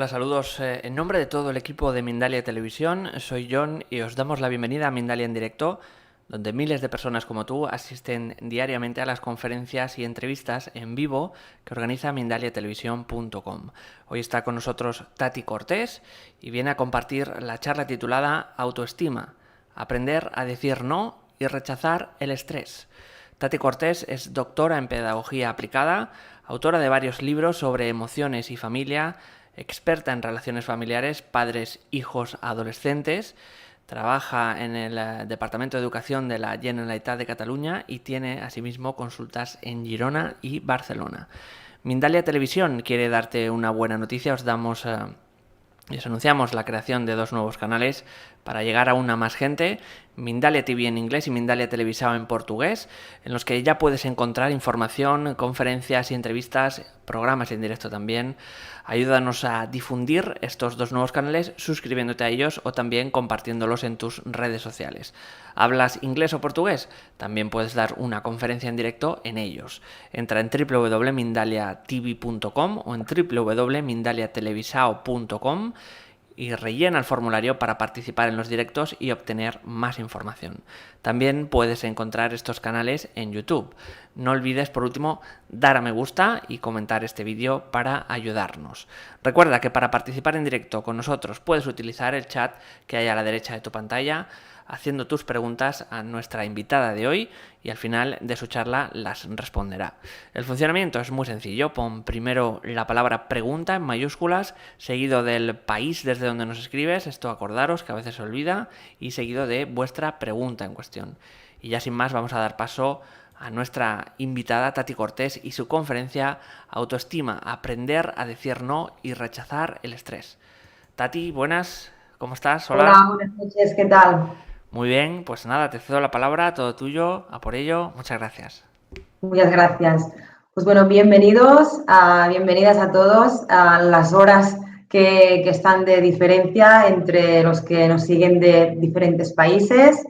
Hola, saludos. En nombre de todo el equipo de Mindalia Televisión, soy John y os damos la bienvenida a Mindalia en directo, donde miles de personas como tú asisten diariamente a las conferencias y entrevistas en vivo que organiza mindaliatelevisión.com. Hoy está con nosotros Tati Cortés y viene a compartir la charla titulada Autoestima, aprender a decir no y rechazar el estrés. Tati Cortés es doctora en Pedagogía Aplicada, autora de varios libros sobre emociones y familia, experta en relaciones familiares, padres, hijos, adolescentes. Trabaja en el Departamento de Educación de la Generalitat de Cataluña y tiene asimismo consultas en Girona y Barcelona. Mindalia Televisión quiere darte una buena noticia. Os anunciamos la creación de 2 nuevos canales para llegar a una más gente, Mindalia TV en inglés y Mindalia Televisao en portugués, en los que ya puedes encontrar información, conferencias y entrevistas, programas en directo también. Ayúdanos a difundir estos 2 nuevos canales suscribiéndote a ellos o también compartiéndolos en tus redes sociales. ¿Hablas inglés o portugués? También puedes dar una conferencia en directo en ellos. Entra en www.mindaliatv.com o en www.mindaliatelevisao.com y rellena el formulario para participar en los directos y obtener más información. También puedes encontrar estos canales en YouTube. No olvides, por último, dar a me gusta y comentar este vídeo para ayudarnos. Recuerda que para participar en directo con nosotros puedes utilizar el chat que hay a la derecha de tu pantalla, haciendo tus preguntas a nuestra invitada de hoy y al final de su charla las responderá. El funcionamiento es muy sencillo. Pon primero la palabra pregunta en mayúsculas, seguido del país desde donde nos escribes, esto acordaros que a veces se olvida, y seguido de vuestra pregunta en cuestión. Y ya sin más vamos a dar paso a nuestra invitada Tati Cortés y su conferencia Autoestima, aprender a decir no y rechazar el estrés. Tati, buenas, ¿cómo estás? Hola. Hola, buenas noches, ¿qué tal? Muy bien, pues nada, te cedo la palabra, todo tuyo, a por ello, muchas gracias. Muchas gracias. Pues bueno, bienvenidos, bienvenidas a todos a las horas que están de diferencia entre los que nos siguen de diferentes países.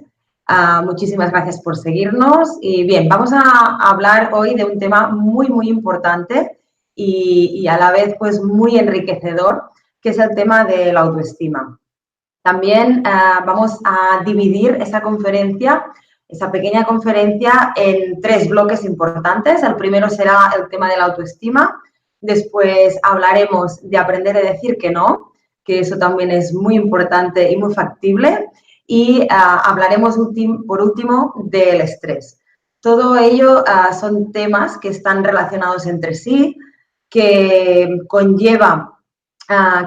Muchísimas gracias por seguirnos y bien, vamos a hablar hoy de un tema muy importante y a la vez pues muy enriquecedor, que es el tema de la autoestima. También vamos a dividir esa pequeña conferencia, en 3 bloques importantes. El primero será el tema de la autoestima. Después hablaremos de aprender a decir que no, que eso también es muy importante y muy factible. Y hablaremos por último del estrés. Todo ello son temas que están relacionados entre sí, que conllevan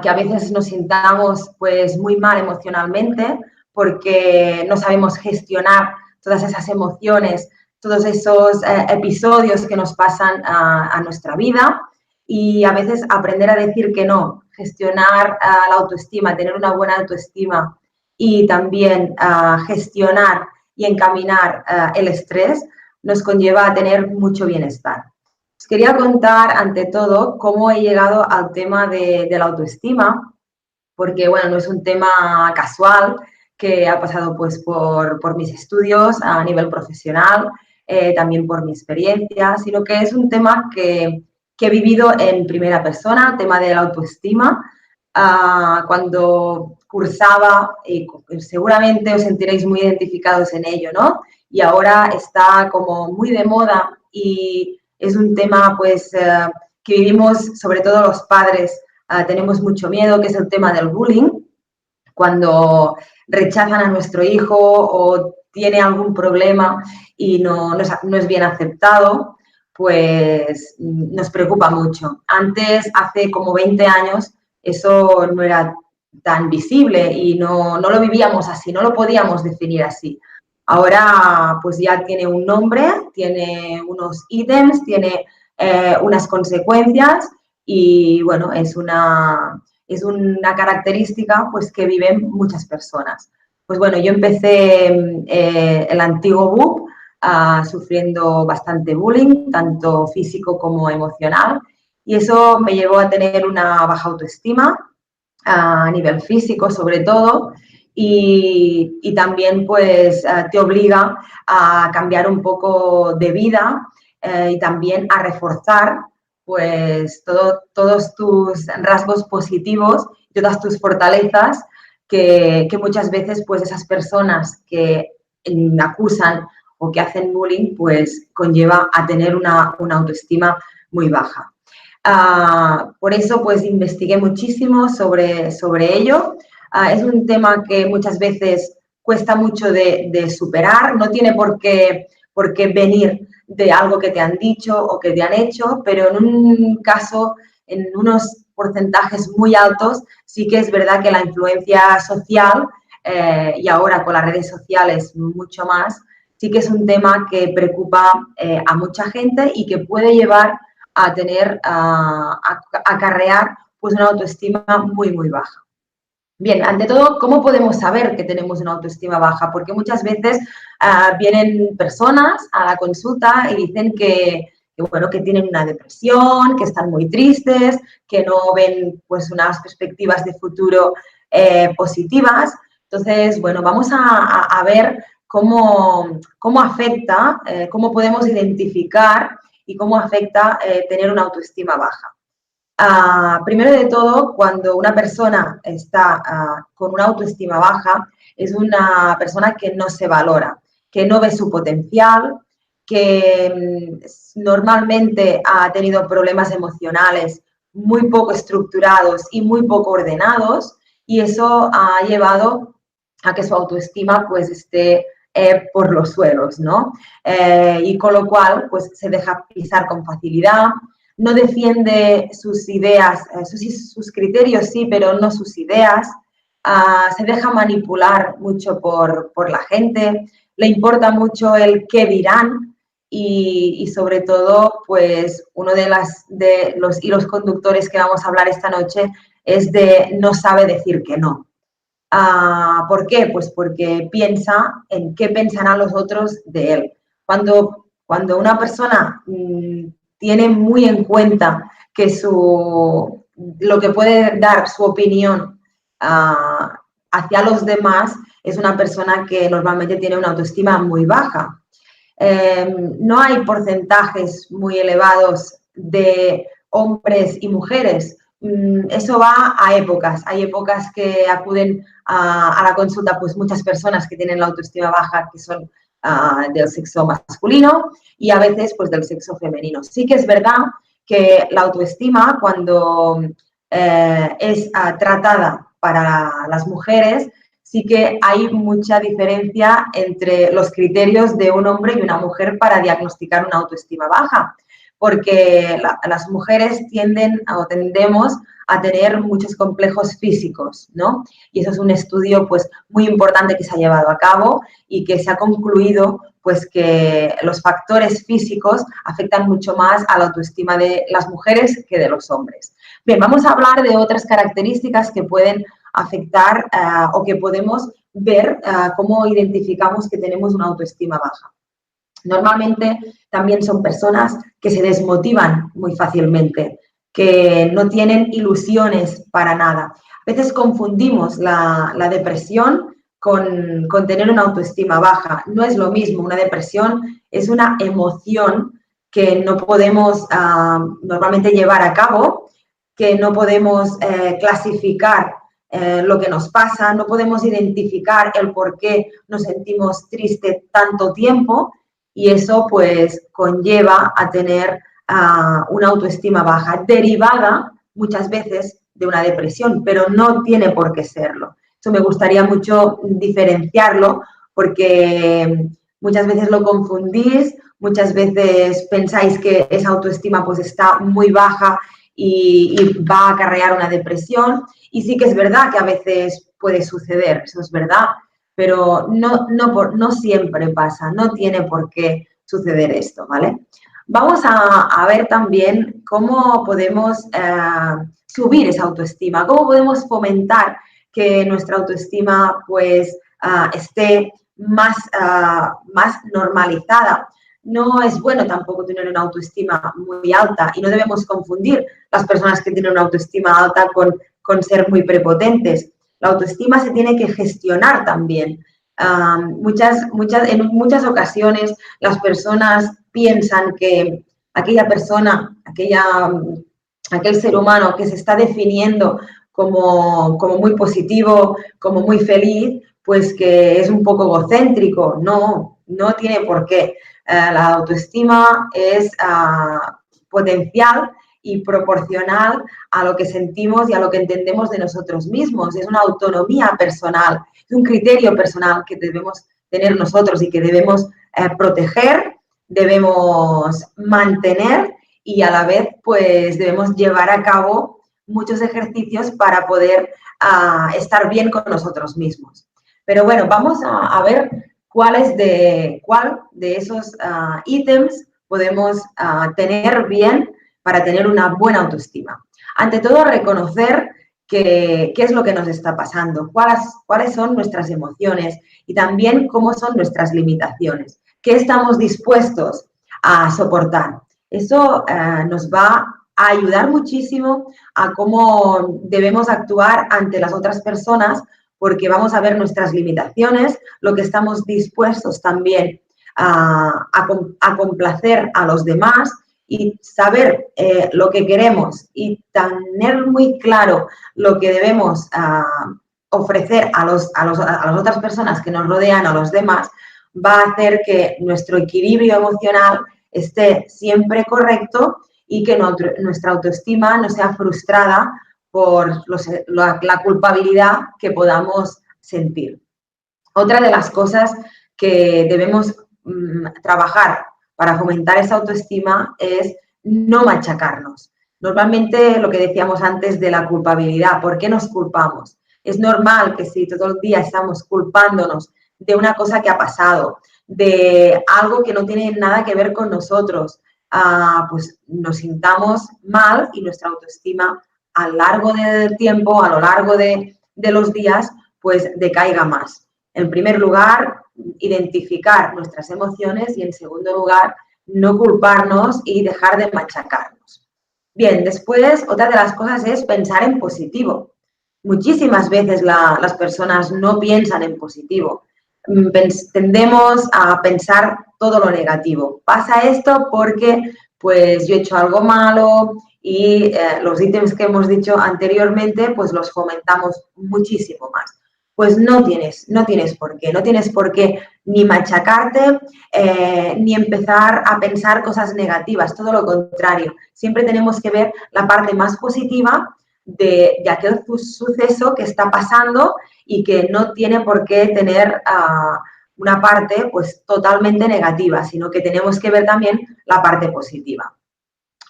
que a veces nos sintamos pues muy mal emocionalmente porque no sabemos gestionar todas esas emociones, todos esos episodios que nos pasan a nuestra vida, y a veces aprender a decir que no, gestionar la autoestima, tener una buena autoestima y también gestionar y encaminar el estrés nos conlleva a tener mucho bienestar. Os quería contar, ante todo, cómo he llegado al tema de la autoestima, porque, bueno, no es un tema casual que ha pasado pues por mis estudios a nivel profesional, también por mi experiencia, sino que es un tema que he vivido en primera persona, el tema de la autoestima. Cuando cursaba, y seguramente os sentiréis muy identificados en ello, ¿no? Y ahora está como muy de moda y es un tema pues que vivimos, sobre todo los padres, tenemos mucho miedo, que es el tema del bullying, cuando rechazan a nuestro hijo o tiene algún problema y no es bien aceptado, pues nos preocupa mucho. Antes, hace como 20 años, eso no era tan visible y no lo vivíamos así, no lo podíamos definir así. Ahora pues ya tiene un nombre, tiene unos ítems, tiene unas consecuencias y bueno, es una característica pues que viven muchas personas. Pues bueno, yo empecé el antiguo BUP sufriendo bastante bullying, tanto físico como emocional, y eso me llevó a tener una baja autoestima a nivel físico sobre todo, y también pues te obliga a cambiar un poco de vida y también a reforzar pues todos tus rasgos positivos, todas tus fortalezas que muchas veces pues esas personas que acusan o que hacen bullying pues conlleva a tener una autoestima muy baja. Por eso pues investigué muchísimo sobre ello. Es un tema que muchas veces cuesta mucho de superar, no tiene por qué venir de algo que te han dicho o que te han hecho, pero en un caso, en unos porcentajes muy altos, sí que es verdad que la influencia social, y ahora con las redes sociales mucho más, sí que es un tema que preocupa a mucha gente y que puede llevar a tener, a acarrear pues una autoestima muy, muy baja. Bien, ante todo, ¿cómo podemos saber que tenemos una autoestima baja? Porque muchas veces vienen personas a la consulta y dicen bueno, que tienen una depresión, que están muy tristes, que no ven pues unas perspectivas de futuro positivas. Entonces, bueno, vamos a ver cómo afecta, cómo podemos identificar y cómo afecta tener una autoestima baja. Primero de todo, cuando una persona está con una autoestima baja, es una persona que no se valora, que no ve su potencial, que normalmente ha tenido problemas emocionales muy poco estructurados y muy poco ordenados, y eso ha llevado a que su autoestima pues esté por los suelos, ¿no? Y con lo cual pues se deja pisar con facilidad, no defiende sus ideas, sus criterios sí, pero no sus ideas, se deja manipular mucho por la gente, le importa mucho el qué dirán y sobre todo, pues uno de los hilos conductores que vamos a hablar esta noche es de no sabe decir que no. ¿Por qué? Pues porque piensa en qué pensarán los otros de él. Cuando una persona tiene muy en cuenta que lo que puede dar su opinión hacia los demás, es una persona que normalmente tiene una autoestima muy baja. No hay porcentajes muy elevados de hombres y mujeres. Eso va a épocas. Hay épocas que acuden a la consulta pues muchas personas que tienen la autoestima baja, que son del sexo masculino, y a veces pues del sexo femenino. Sí que es verdad que la autoestima, cuando es tratada para las mujeres, sí que hay mucha diferencia entre los criterios de un hombre y una mujer para diagnosticar una autoestima baja, porque las mujeres tendemos a tener muchos complejos físicos, ¿no? Y eso es un estudio pues muy importante que se ha llevado a cabo y que se ha concluido pues que los factores físicos afectan mucho más a la autoestima de las mujeres que de los hombres. Bien, vamos a hablar de otras características que pueden afectar o que podemos ver cómo identificamos que tenemos una autoestima baja. Normalmente también son personas que se desmotivan muy fácilmente, que no tienen ilusiones para nada. A veces confundimos la depresión con tener una autoestima baja. No es lo mismo, una depresión es una emoción que no podemos normalmente llevar a cabo, que no podemos clasificar lo que nos pasa, no podemos identificar el por qué nos sentimos tristes tanto tiempo y eso pues conlleva a tener una autoestima baja, derivada muchas veces de una depresión, pero no tiene por qué serlo. Eso me gustaría mucho diferenciarlo porque muchas veces lo confundís, muchas veces pensáis que esa autoestima pues está muy baja y va a acarrear una depresión. Y sí que es verdad que a veces puede suceder, eso es verdad, pero no siempre pasa, no tiene por qué suceder esto, ¿vale? Vamos a ver también cómo podemos subir esa autoestima, cómo podemos fomentar que nuestra autoestima pues esté más normalizada. No es bueno tampoco tener una autoestima muy alta y no debemos confundir las personas que tienen una autoestima alta con ser muy prepotentes. La autoestima se tiene que gestionar también. En muchas ocasiones las personas piensan que aquella persona, aquel ser humano que se está definiendo como muy positivo, como muy feliz, pues que es un poco egocéntrico. No, no tiene por qué. La autoestima es potencial y proporcional a lo que sentimos y a lo que entendemos de nosotros mismos. Es una autonomía personal, es un criterio personal que debemos tener nosotros y que debemos proteger, debemos mantener y a la vez pues debemos llevar a cabo muchos ejercicios para poder estar bien con nosotros mismos. Pero bueno, vamos a ver cuál de esos ítems podemos tener bien para tener una buena autoestima. Ante todo, reconocer qué es lo que nos está pasando, cuáles son nuestras emociones y también cómo son nuestras limitaciones, qué estamos dispuestos a soportar. Eso nos va a ayudar muchísimo a cómo debemos actuar ante las otras personas, porque vamos a ver nuestras limitaciones, lo que estamos dispuestos también a complacer a los demás y saber lo que queremos y tener muy claro lo que debemos ofrecer a las otras personas que nos rodean, a los demás, va a hacer que nuestro equilibrio emocional esté siempre correcto y que nuestra autoestima no sea frustrada por la culpabilidad que podamos sentir. Otra de las cosas que debemos trabajar para fomentar esa autoestima es no machacarnos. Normalmente lo que decíamos antes de la culpabilidad, ¿por qué nos culpamos? Es normal que si todo el día estamos culpándonos de una cosa que ha pasado, de algo que no tiene nada que ver con nosotros, pues nos sintamos mal y nuestra autoestima a lo largo del tiempo, a lo largo de los días, pues decaiga más. En primer lugar, identificar nuestras emociones y en segundo lugar, no culparnos y dejar de machacarnos. Bien, después otra de las cosas es pensar en positivo. Muchísimas veces las personas no piensan en positivo. Tendemos a pensar todo lo negativo. Pasa esto porque pues yo he hecho algo malo y los ítems que hemos dicho anteriormente pues los fomentamos muchísimo más. Pues no tienes por qué ni machacarte ni empezar a pensar cosas negativas, todo lo contrario. Siempre tenemos que ver la parte más positiva de aquel suceso que está pasando y que no tiene por qué tener una parte pues totalmente negativa, sino que tenemos que ver también la parte positiva.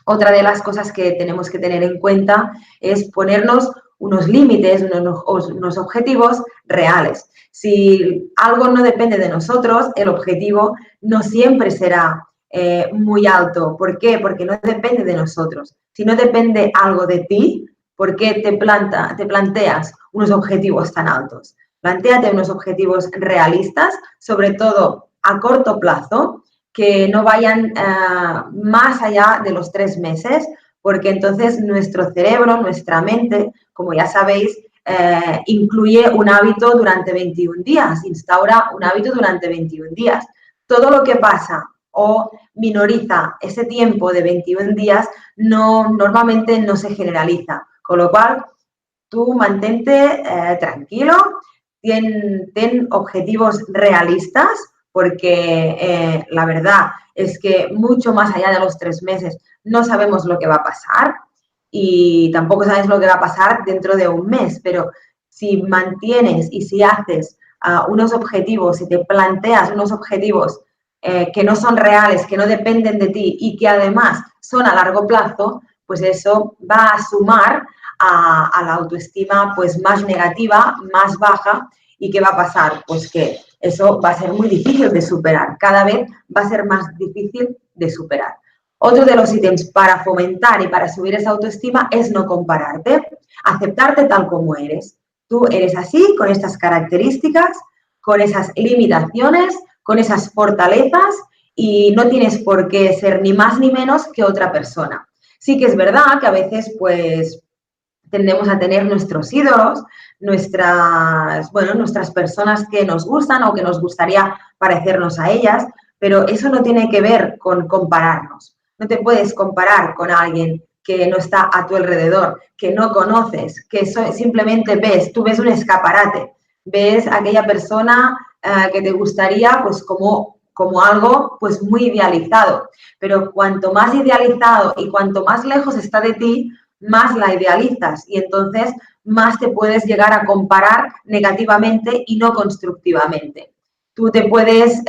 Otra de las cosas que tenemos que tener en cuenta es ponernos unos límites, unos objetivos reales. Si algo no depende de nosotros, el objetivo no siempre será muy alto. ¿Por qué? Porque no depende de nosotros. Si no depende algo de ti, ¿por qué te planteas unos objetivos tan altos? Plantéate unos objetivos realistas, sobre todo a corto plazo, que no vayan más allá de los 3 meses, porque entonces nuestro cerebro, nuestra mente, como ya sabéis, incluye un hábito durante 21 días, instaura un hábito durante 21 días. Todo lo que pasa o minoriza ese tiempo de 21 días normalmente no se generaliza, con lo cual tú mantente tranquilo, ten objetivos realistas, porque la verdad es que mucho más allá de los 3 meses no sabemos lo que va a pasar y tampoco sabes lo que va a pasar dentro de un mes, pero si mantienes y si haces unos objetivos, si te planteas unos objetivos que no son reales, que no dependen de ti y que además son a largo plazo, pues eso va a sumar a la autoestima pues más negativa, más baja. ¿Y qué va a pasar? Pues que eso va a ser muy difícil de superar. Cada vez va a ser más difícil de superar. Otro de los ítems para fomentar y para subir esa autoestima es no compararte, aceptarte tal como eres. Tú eres así, con estas características, con esas limitaciones, con esas fortalezas y no tienes por qué ser ni más ni menos que otra persona. Sí que es verdad que a veces pues tendemos a tener nuestros ídolos, nuestras personas que nos gustan o que nos gustaría parecernos a ellas, pero eso no tiene que ver con compararnos. No te puedes comparar con alguien que no está a tu alrededor, que no conoces, que simplemente tú ves un escaparate, ves a aquella persona que te gustaría pues como algo pues muy idealizado, pero cuanto más idealizado y cuanto más lejos está de ti, más la idealizas y entonces más te puedes llegar a comparar negativamente y no constructivamente. Tú puedes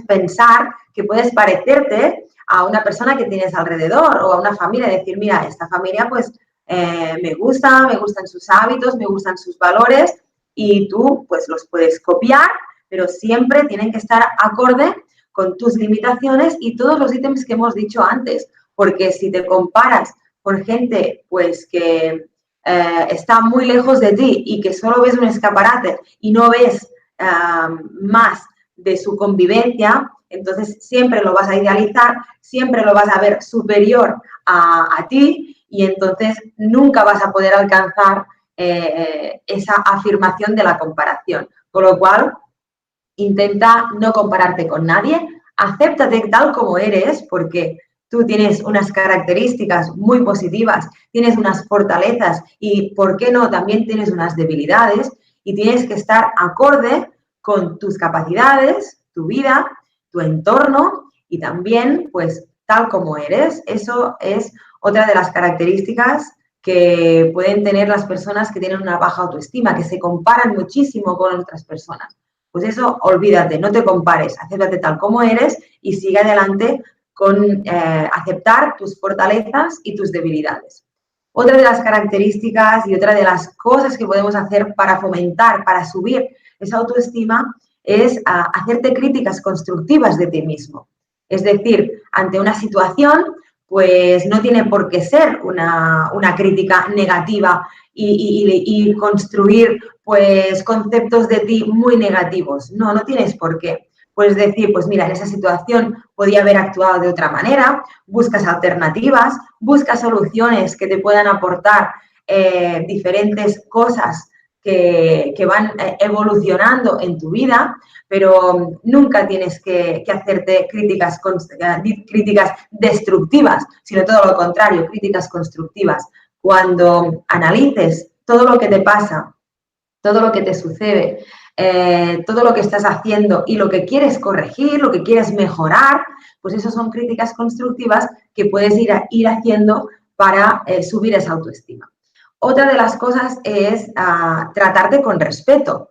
pensar que puedes parecerte a una persona que tienes alrededor o a una familia, decir, mira, esta familia pues me gustan sus hábitos, me gustan sus valores y tú pues los puedes copiar, pero siempre tienen que estar acorde con tus limitaciones y todos los ítems que hemos dicho antes, porque si te comparas con gente pues que está muy lejos de ti y que solo ves un escaparate y no ves más de su convivencia, entonces siempre lo vas a idealizar, siempre lo vas a ver superior a ti y entonces nunca vas a poder alcanzar esa afirmación de la comparación. Con lo cual, intenta no compararte con nadie, acéptate tal como eres, porque tú tienes unas características muy positivas, tienes unas fortalezas y, ¿por qué no?, también tienes unas debilidades y tienes que estar acorde con tus capacidades, tu vida, tu entorno y también, pues, tal como eres. Eso es otra de las características que pueden tener las personas que tienen una baja autoestima, que se comparan muchísimo con otras personas. Pues eso, olvídate, no te compares, acéptate tal como eres y sigue adelante con aceptar tus fortalezas y tus debilidades. Otra de las características y otra de las cosas que podemos hacer para fomentar, para subir esa autoestima, es hacerte críticas constructivas de ti mismo. Es decir, ante una situación, pues no tiene por qué ser una crítica negativa y construir pues conceptos de ti muy negativos. No, no tienes por qué. Puedes decir, pues mira, en esa situación podía haber actuado de otra manera, buscas alternativas, buscas soluciones que te puedan aportar diferentes cosas que van evolucionando en tu vida, pero nunca tienes que hacerte críticas destructivas, sino todo lo contrario, críticas constructivas. Cuando analices todo lo que te pasa, todo lo que te sucede, todo lo que estás haciendo y lo que quieres corregir, lo que quieres mejorar, pues eso son críticas constructivas que puedes ir haciendo para subir esa autoestima. Otra de las cosas es tratarte con respeto.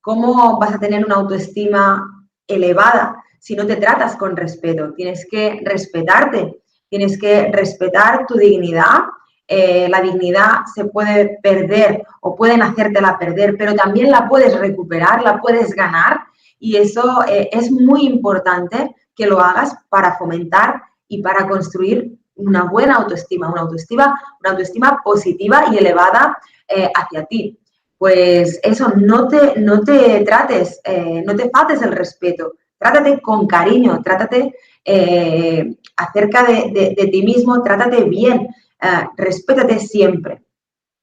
¿Cómo vas a tener una autoestima elevada si no te tratas con respeto? Tienes que respetarte, tienes que respetar tu dignidad. La dignidad se puede perder o pueden hacértela perder, pero también la puedes recuperar, la puedes ganar y eso es muy importante que lo hagas para fomentar y para construir una buena autoestima, una autoestima positiva y elevada hacia ti. Pues eso, no te trates, no te faltes el respeto, trátate con cariño, trátate acerca de ti mismo, trátate bien, respétate siempre.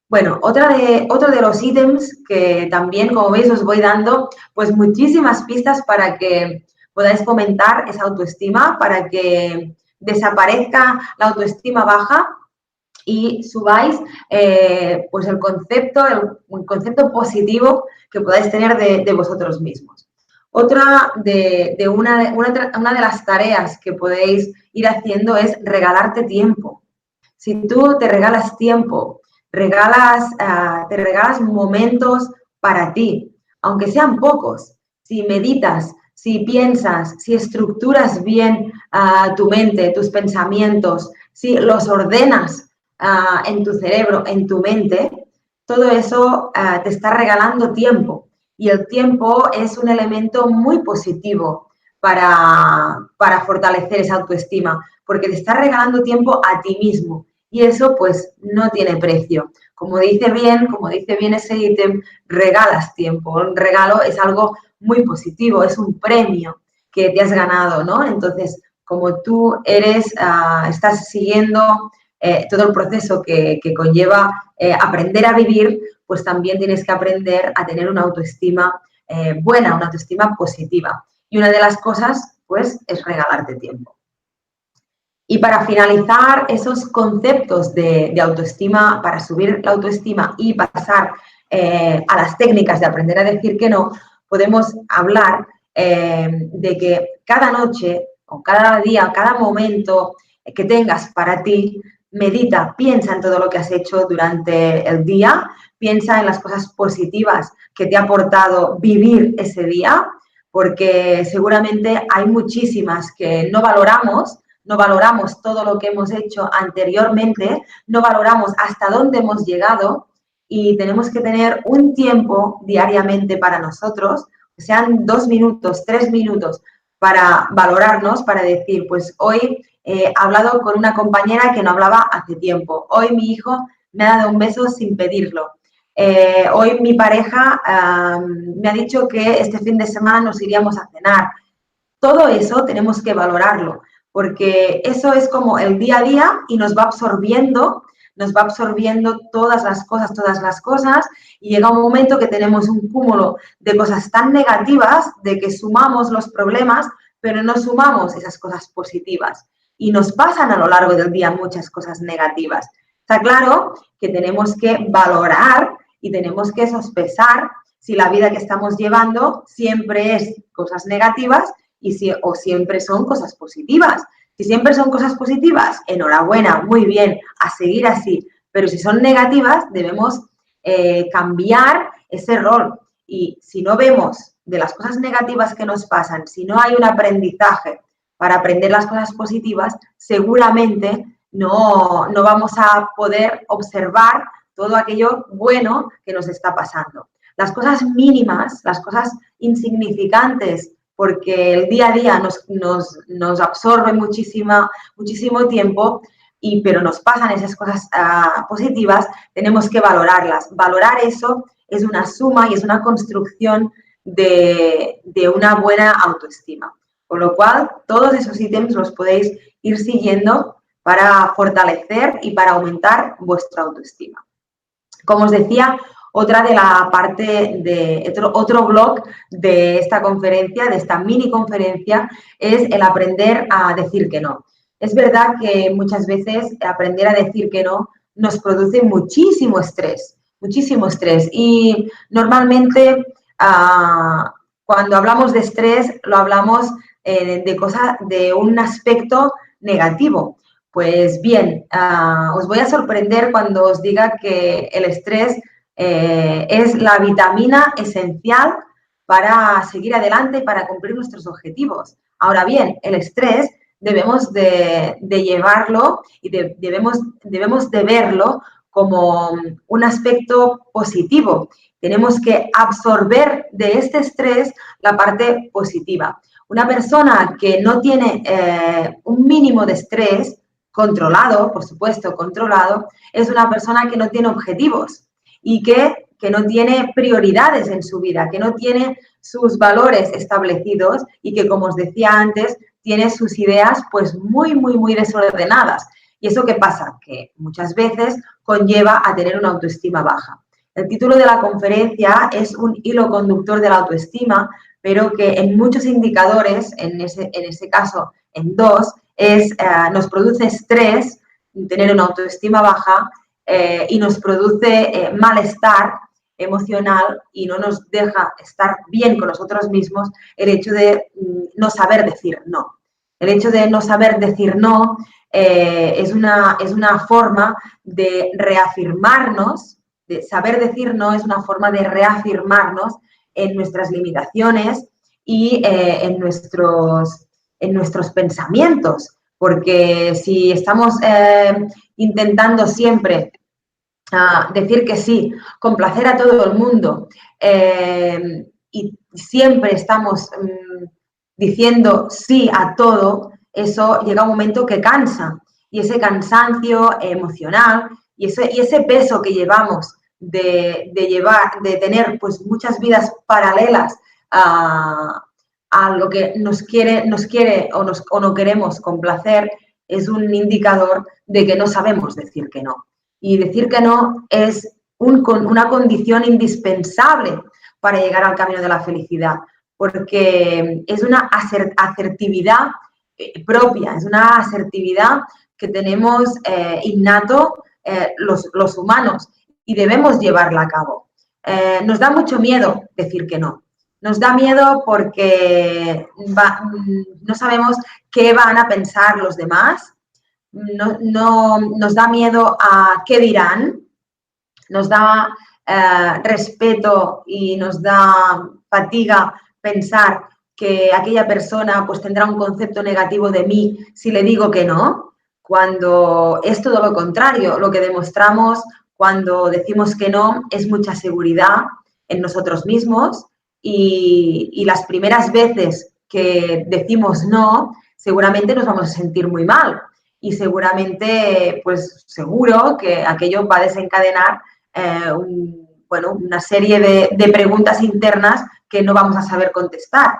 Bueno, otro de los ítems que también, como veis, os voy dando pues muchísimas pistas para que podáis fomentar esa autoestima, para que desaparezca la autoestima baja y subáis pues el concepto positivo que podáis tener de vosotros mismos. Otra una de las tareas que podéis ir haciendo es regalarte tiempo. Si tú te regalas tiempo, te regalas momentos para ti, aunque sean pocos, si meditas, si piensas, si estructuras bien tu mente, tus pensamientos, si los ordenas en tu cerebro, en tu mente, todo eso te está regalando tiempo. Y el tiempo es un elemento muy positivo para fortalecer esa autoestima, porque te está regalando tiempo a ti mismo. Y eso pues no tiene precio. Como dice bien ese ítem, regalas tiempo. Un regalo es algo muy positivo, es un premio que te has ganado, ¿no? Entonces, como tú estás siguiendo todo el proceso que conlleva aprender a vivir, pues también tienes que aprender a tener una autoestima buena, una autoestima positiva. Y una de las cosas, pues, es regalarte tiempo. Y para finalizar esos conceptos de autoestima, para subir la autoestima y pasar a las técnicas de aprender a decir que no, podemos hablar de que cada noche o cada día, cada momento que tengas para ti, medita, piensa en todo lo que has hecho durante el día, piensa en las cosas positivas que te ha aportado vivir ese día, porque seguramente hay muchísimas que no valoramos, no valoramos todo lo que hemos hecho anteriormente, no valoramos hasta dónde hemos llegado y tenemos que tener un tiempo diariamente para nosotros, que sean 2 minutos, 3 minutos, para valorarnos, para decir, pues hoy he hablado con una compañera que no hablaba hace tiempo, hoy mi hijo me ha dado un beso sin pedirlo, hoy mi pareja me ha dicho que este fin de semana nos iríamos a cenar. Todo eso tenemos que valorarlo, porque eso es como el día a día y nos va absorbiendo todas las cosas y llega un momento que tenemos un cúmulo de cosas tan negativas de que sumamos los problemas, pero no sumamos esas cosas positivas. Y nos pasan a lo largo del día muchas cosas negativas. Está claro que tenemos que valorar y tenemos que sospesar si la vida que estamos llevando siempre es cosas negativas o siempre son cosas positivas. Si siempre son cosas positivas, enhorabuena, muy bien, a seguir así. Pero si son negativas, debemos cambiar ese rol. Y si no vemos de las cosas negativas que nos pasan, si no hay un aprendizaje para aprender las cosas positivas, seguramente no vamos a poder observar todo aquello bueno que nos está pasando. Las cosas mínimas, las cosas insignificantes, porque el día a día nos absorbe muchísimo tiempo, pero nos pasan esas cosas positivas, tenemos que valorarlas. Valorar eso es una suma y es una construcción de una buena autoestima. Con lo cual, todos esos ítems los podéis ir siguiendo para fortalecer y para aumentar vuestra autoestima. Como os decía, otra de la parte de otro blog de esta conferencia, de esta mini conferencia, es el aprender a decir que no. Es verdad que muchas veces aprender a decir que no nos produce muchísimo estrés y normalmente cuando hablamos de estrés lo hablamos de un aspecto negativo. Pues bien, os voy a sorprender cuando os diga que el estrés es la vitamina esencial para seguir adelante y para cumplir nuestros objetivos. Ahora bien, el estrés debemos de llevarlo y debemos de verlo como un aspecto positivo. Tenemos que absorber de este estrés la parte positiva. Una persona que no tiene un mínimo de estrés, controlado, por supuesto, controlado, es una persona que no tiene objetivos y que no tiene prioridades en su vida, que no tiene sus valores establecidos y que, como os decía antes, tiene sus ideas pues muy desordenadas. ¿Y eso qué pasa? Que muchas veces conlleva a tener una autoestima baja. El título de la conferencia es un hilo conductor de la autoestima, pero que en muchos indicadores, en ese caso en 2, nos produce estrés tener una autoestima baja y nos produce malestar emocional y no nos deja estar bien con nosotros mismos el hecho de no saber decir no. El hecho de no saber decir no es una forma de reafirmarnos, de saber decir no es una forma de reafirmarnos en nuestras limitaciones y en nuestros pensamientos, porque si estamos intentando siempre decir que sí, complacer a todo el mundo y siempre estamos diciendo sí a todo, eso llega un momento que cansa y ese cansancio emocional y ese peso que llevamos de tener pues muchas vidas paralelas a lo que nos quiere o no queremos complacer, es un indicador de que no sabemos decir que no. Y decir que no es una condición indispensable para llegar al camino de la felicidad, porque es una asertividad propia, es una asertividad que tenemos innato los humanos y debemos llevarla a cabo. Nos da mucho miedo decir que no. Nos da miedo porque no sabemos qué van a pensar los demás, nos da miedo a qué dirán, nos da respeto y nos da fatiga pensar que aquella persona pues tendrá un concepto negativo de mí si le digo que no, cuando es todo lo contrario. Lo que demostramos cuando decimos que no es mucha seguridad en nosotros mismos y las primeras veces que decimos no, seguramente nos vamos a sentir muy mal y seguramente, pues seguro que aquello va a desencadenar una serie de preguntas internas que no vamos a saber contestar.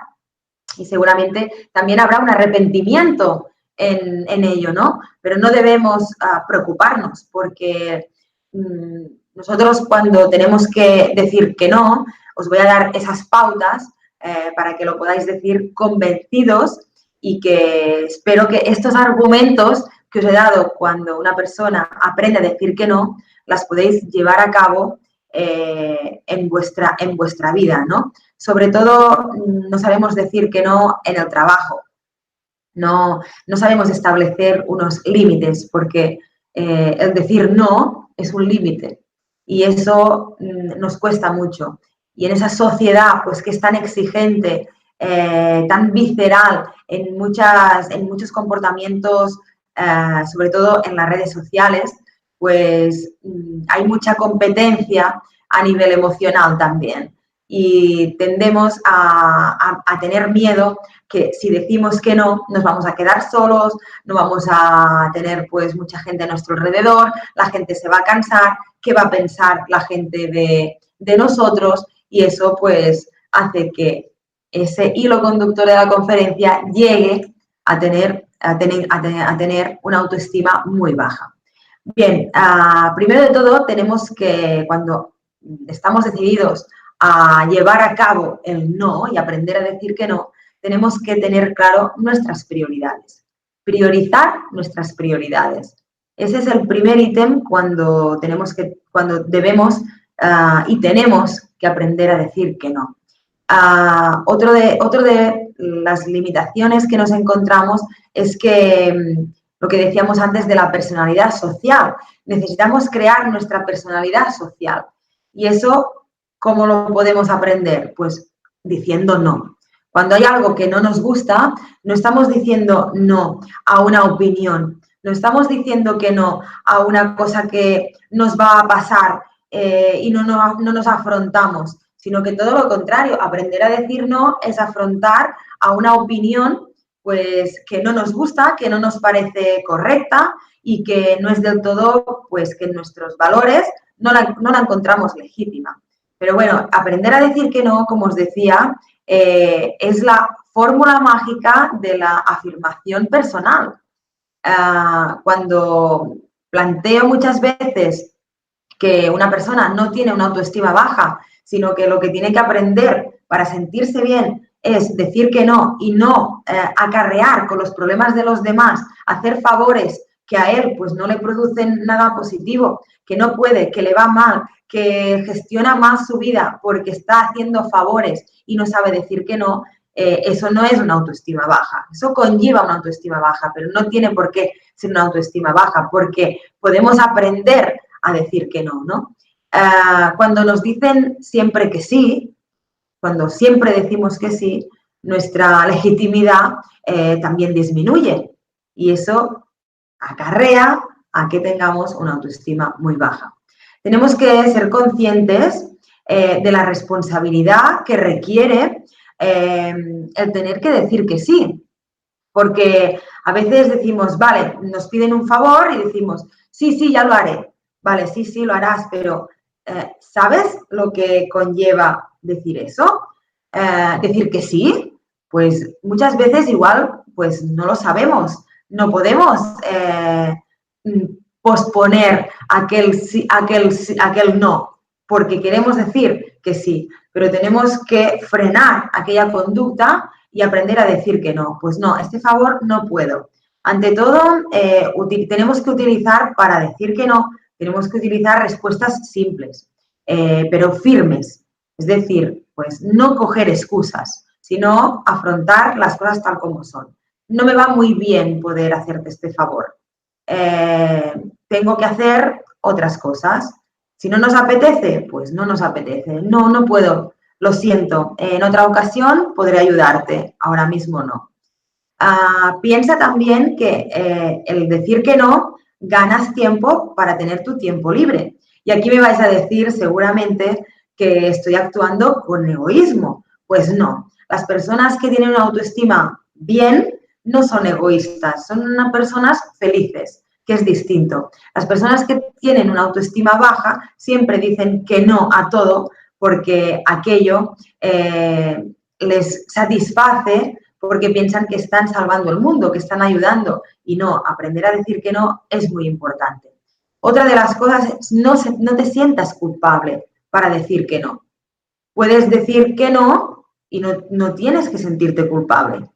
Y seguramente también habrá un arrepentimiento en ello, ¿no? Pero no debemos preocuparnos porque nosotros cuando tenemos que decir que no, os voy a dar esas pautas para que lo podáis decir convencidos y que espero que estos argumentos que os he dado cuando una persona aprende a decir que no, las podéis llevar a cabo en vuestra vida, ¿no? Sobre todo, no sabemos decir que no en el trabajo. No sabemos establecer unos límites porque el decir no es un límite y eso nos cuesta mucho. Y en esa sociedad pues, que es tan exigente, tan visceral en muchos comportamientos, sobre todo en las redes sociales, pues hay mucha competencia a nivel emocional también. Y tendemos a tener miedo que si decimos que no, nos vamos a quedar solos, no vamos a tener pues mucha gente a nuestro alrededor, la gente se va a cansar, ¿qué va a pensar la gente de nosotros? Y eso pues hace que ese hilo conductor de la conferencia llegue a tener una autoestima muy baja. Bien, primero de todo tenemos que, cuando estamos decididos a llevar a cabo el no y aprender a decir que no, tenemos que tener claro nuestras prioridades. Priorizar nuestras prioridades. Ese es el primer ítem cuando debemos y tenemos que aprender a decir que no. Otro de las limitaciones que nos encontramos es que lo que decíamos antes de la personalidad social. Necesitamos crear nuestra personalidad social. Y eso, ¿cómo lo podemos aprender? Pues diciendo no. Cuando hay algo que no nos gusta, no estamos diciendo no a una opinión, no estamos diciendo que no a una cosa que nos va a pasar y no nos afrontamos, sino que todo lo contrario, aprender a decir no es afrontar a una opinión pues que no nos gusta, que no nos parece correcta y que no es del todo, pues que en nuestros valores no la encontramos legítima. Pero bueno, aprender a decir que no, como os decía, es la fórmula mágica de la afirmación personal. Cuando planteo muchas veces que una persona no tiene una autoestima baja, sino que lo que tiene que aprender para sentirse bien es decir que no y no acarrear con los problemas de los demás, hacer favores que a él pues no le producen nada positivo, que no puede, que le va mal, que gestiona más su vida porque está haciendo favores y no sabe decir que no, eso no es una autoestima baja. Eso conlleva una autoestima baja, pero no tiene por qué ser una autoestima baja porque podemos aprender a decir que no, ¿no? Cuando nos dicen siempre que sí, cuando siempre decimos que sí, nuestra legitimidad también disminuye y eso acarrea a que tengamos una autoestima muy baja. Tenemos que ser conscientes de la responsabilidad que requiere el tener que decir que sí, porque a veces decimos, vale, nos piden un favor y decimos, sí, ya lo haré, vale, sí, lo harás, pero ¿sabes lo que conlleva decir eso? Decir que sí, pues muchas veces igual pues no lo sabemos, no podemos posponer aquel no, porque queremos decir que sí, pero tenemos que frenar aquella conducta y aprender a decir que no. Pues no, este favor no puedo. Ante todo, tenemos que utilizar, para decir que no, tenemos que utilizar respuestas simples, pero firmes. Es decir, pues no coger excusas, sino afrontar las cosas tal como son. No me va muy bien poder hacerte este favor. Tengo que hacer otras cosas. Si no nos apetece, pues no nos apetece. No, no puedo. Lo siento. En otra ocasión podré ayudarte. Ahora mismo no. Piensa también que el decir que no, ganas tiempo para tener tu tiempo libre. Y aquí me vais a decir seguramente que estoy actuando con egoísmo. Pues no. Las personas que tienen una autoestima bien no son egoístas, son personas felices, que es distinto. Las personas que tienen una autoestima baja siempre dicen que no a todo porque aquello les satisface, porque piensan que están salvando el mundo, que están ayudando. Y no, aprender a decir que no es muy importante. Otra de las cosas es no te sientas culpable para decir que no. Puedes decir que no y no tienes que sentirte culpable.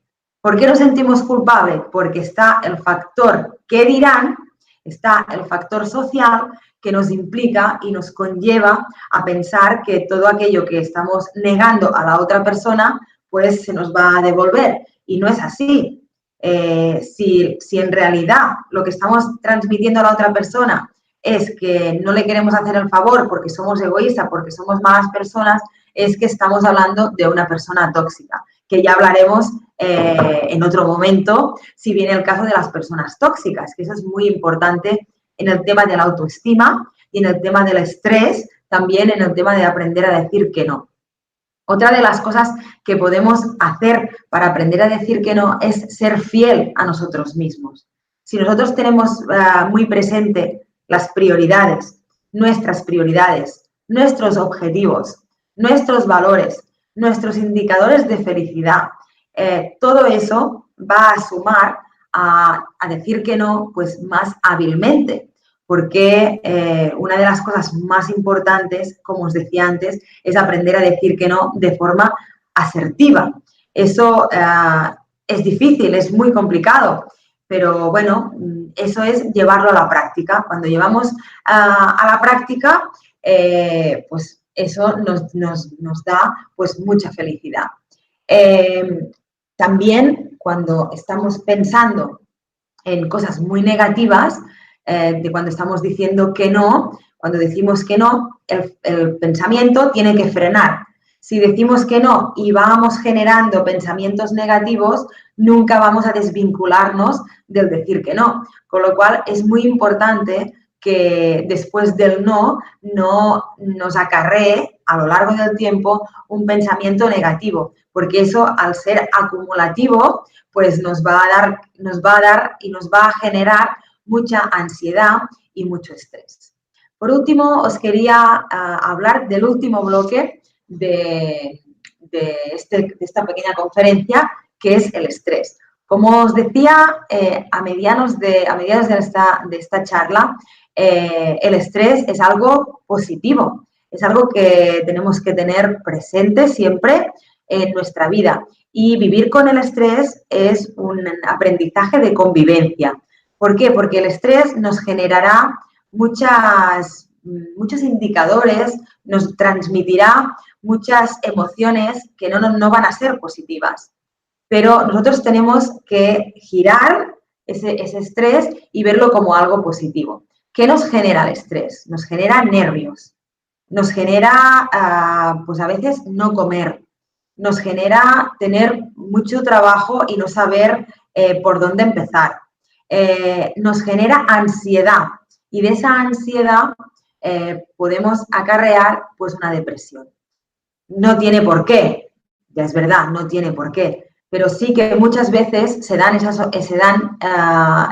¿Por qué nos sentimos culpables? Porque está el factor ¿qué dirán? Está el factor social que nos implica y nos conlleva a pensar que todo aquello que estamos negando a la otra persona pues se nos va a devolver. Y no es así. Si en realidad lo que estamos transmitiendo a la otra persona es que no le queremos hacer el favor porque somos egoístas, porque somos malas personas, es que estamos hablando de una persona tóxica, que ya hablaremos en otro momento si viene el caso de las personas tóxicas, que eso es muy importante en el tema de la autoestima y en el tema del estrés, también en el tema de aprender a decir que no. Otra de las cosas que podemos hacer para aprender a decir que no es ser fiel a nosotros mismos. Si nosotros tenemos muy presente las prioridades, nuestros objetivos, nuestros valores, nuestros indicadores de felicidad, todo eso va a sumar a decir que no pues más hábilmente. Porque una de las cosas más importantes, como os decía antes, es aprender a decir que no de forma asertiva. Eso es difícil, es muy complicado, pero bueno, eso es llevarlo a la práctica. Cuando llevamos a la práctica, pues eso nos da pues mucha felicidad. También cuando estamos pensando en cosas muy negativas, de cuando estamos diciendo que no, cuando decimos que no, el pensamiento tiene que frenar. Si decimos que no y vamos generando pensamientos negativos, nunca vamos a desvincularnos del decir que no. Con lo cual es muy importante que después del no nos acarree a lo largo del tiempo un pensamiento negativo, porque eso al ser acumulativo, pues nos va a dar y nos va a generar mucha ansiedad y mucho estrés. Por último, os quería hablar del último bloque de esta pequeña conferencia, que es el estrés. Como os decía, a mediados de esta charla, el estrés es algo positivo, es algo que tenemos que tener presente siempre en nuestra vida. Y vivir con el estrés es un aprendizaje de convivencia. ¿Por qué? Porque el estrés nos generará muchos indicadores, nos transmitirá muchas emociones que no van a ser positivas. Pero nosotros tenemos que girar ese estrés y verlo como algo positivo. ¿Qué nos genera el estrés? Nos genera nervios, nos genera, pues a veces, no comer, nos genera tener mucho trabajo y no saber por dónde empezar. Nos genera ansiedad y de esa ansiedad podemos acarrear pues una depresión. No tiene por qué, ya es verdad, no tiene por qué, pero sí que muchas veces se dan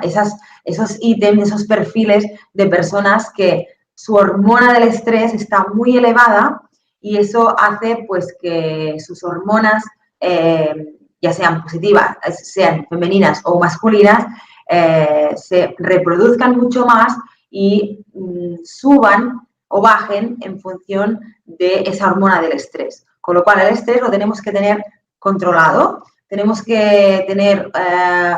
esos ítems, esos perfiles de personas que su hormona del estrés está muy elevada y eso hace pues que sus hormonas, ya sean positivas, sean femeninas o masculinas, se reproduzcan mucho más y suban o bajen en función de esa hormona del estrés. Con lo cual, el estrés lo tenemos que tener controlado, tenemos que tener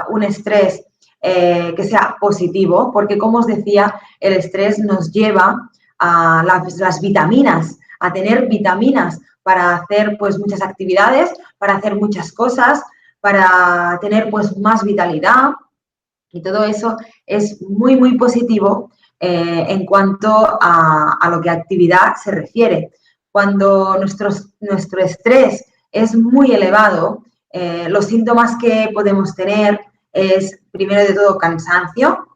un estrés que sea positivo, porque como os decía, el estrés nos lleva a las vitaminas, a tener vitaminas para hacer pues muchas actividades, para hacer muchas cosas, para tener pues más vitalidad, y todo eso es muy, muy positivo en cuanto a lo que a actividad se refiere. Cuando nuestro estrés es muy elevado, los síntomas que podemos tener es, primero de todo, cansancio.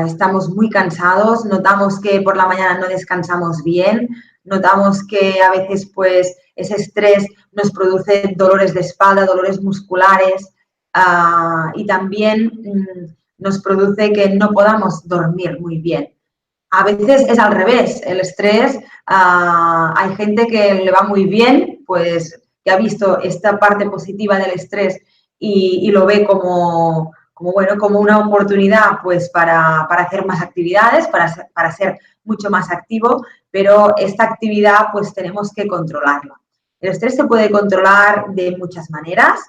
Estamos muy cansados, notamos que por la mañana no descansamos bien, notamos que a veces pues ese estrés nos produce dolores de espalda, dolores musculares, y también nos produce que no podamos dormir muy bien. A veces es al revés, el estrés, hay gente que le va muy bien, pues que ha visto esta parte positiva del estrés y lo ve bueno, como una oportunidad pues para hacer más actividades, para ser mucho más activo, pero esta actividad pues tenemos que controlarla. El estrés se puede controlar de muchas maneras,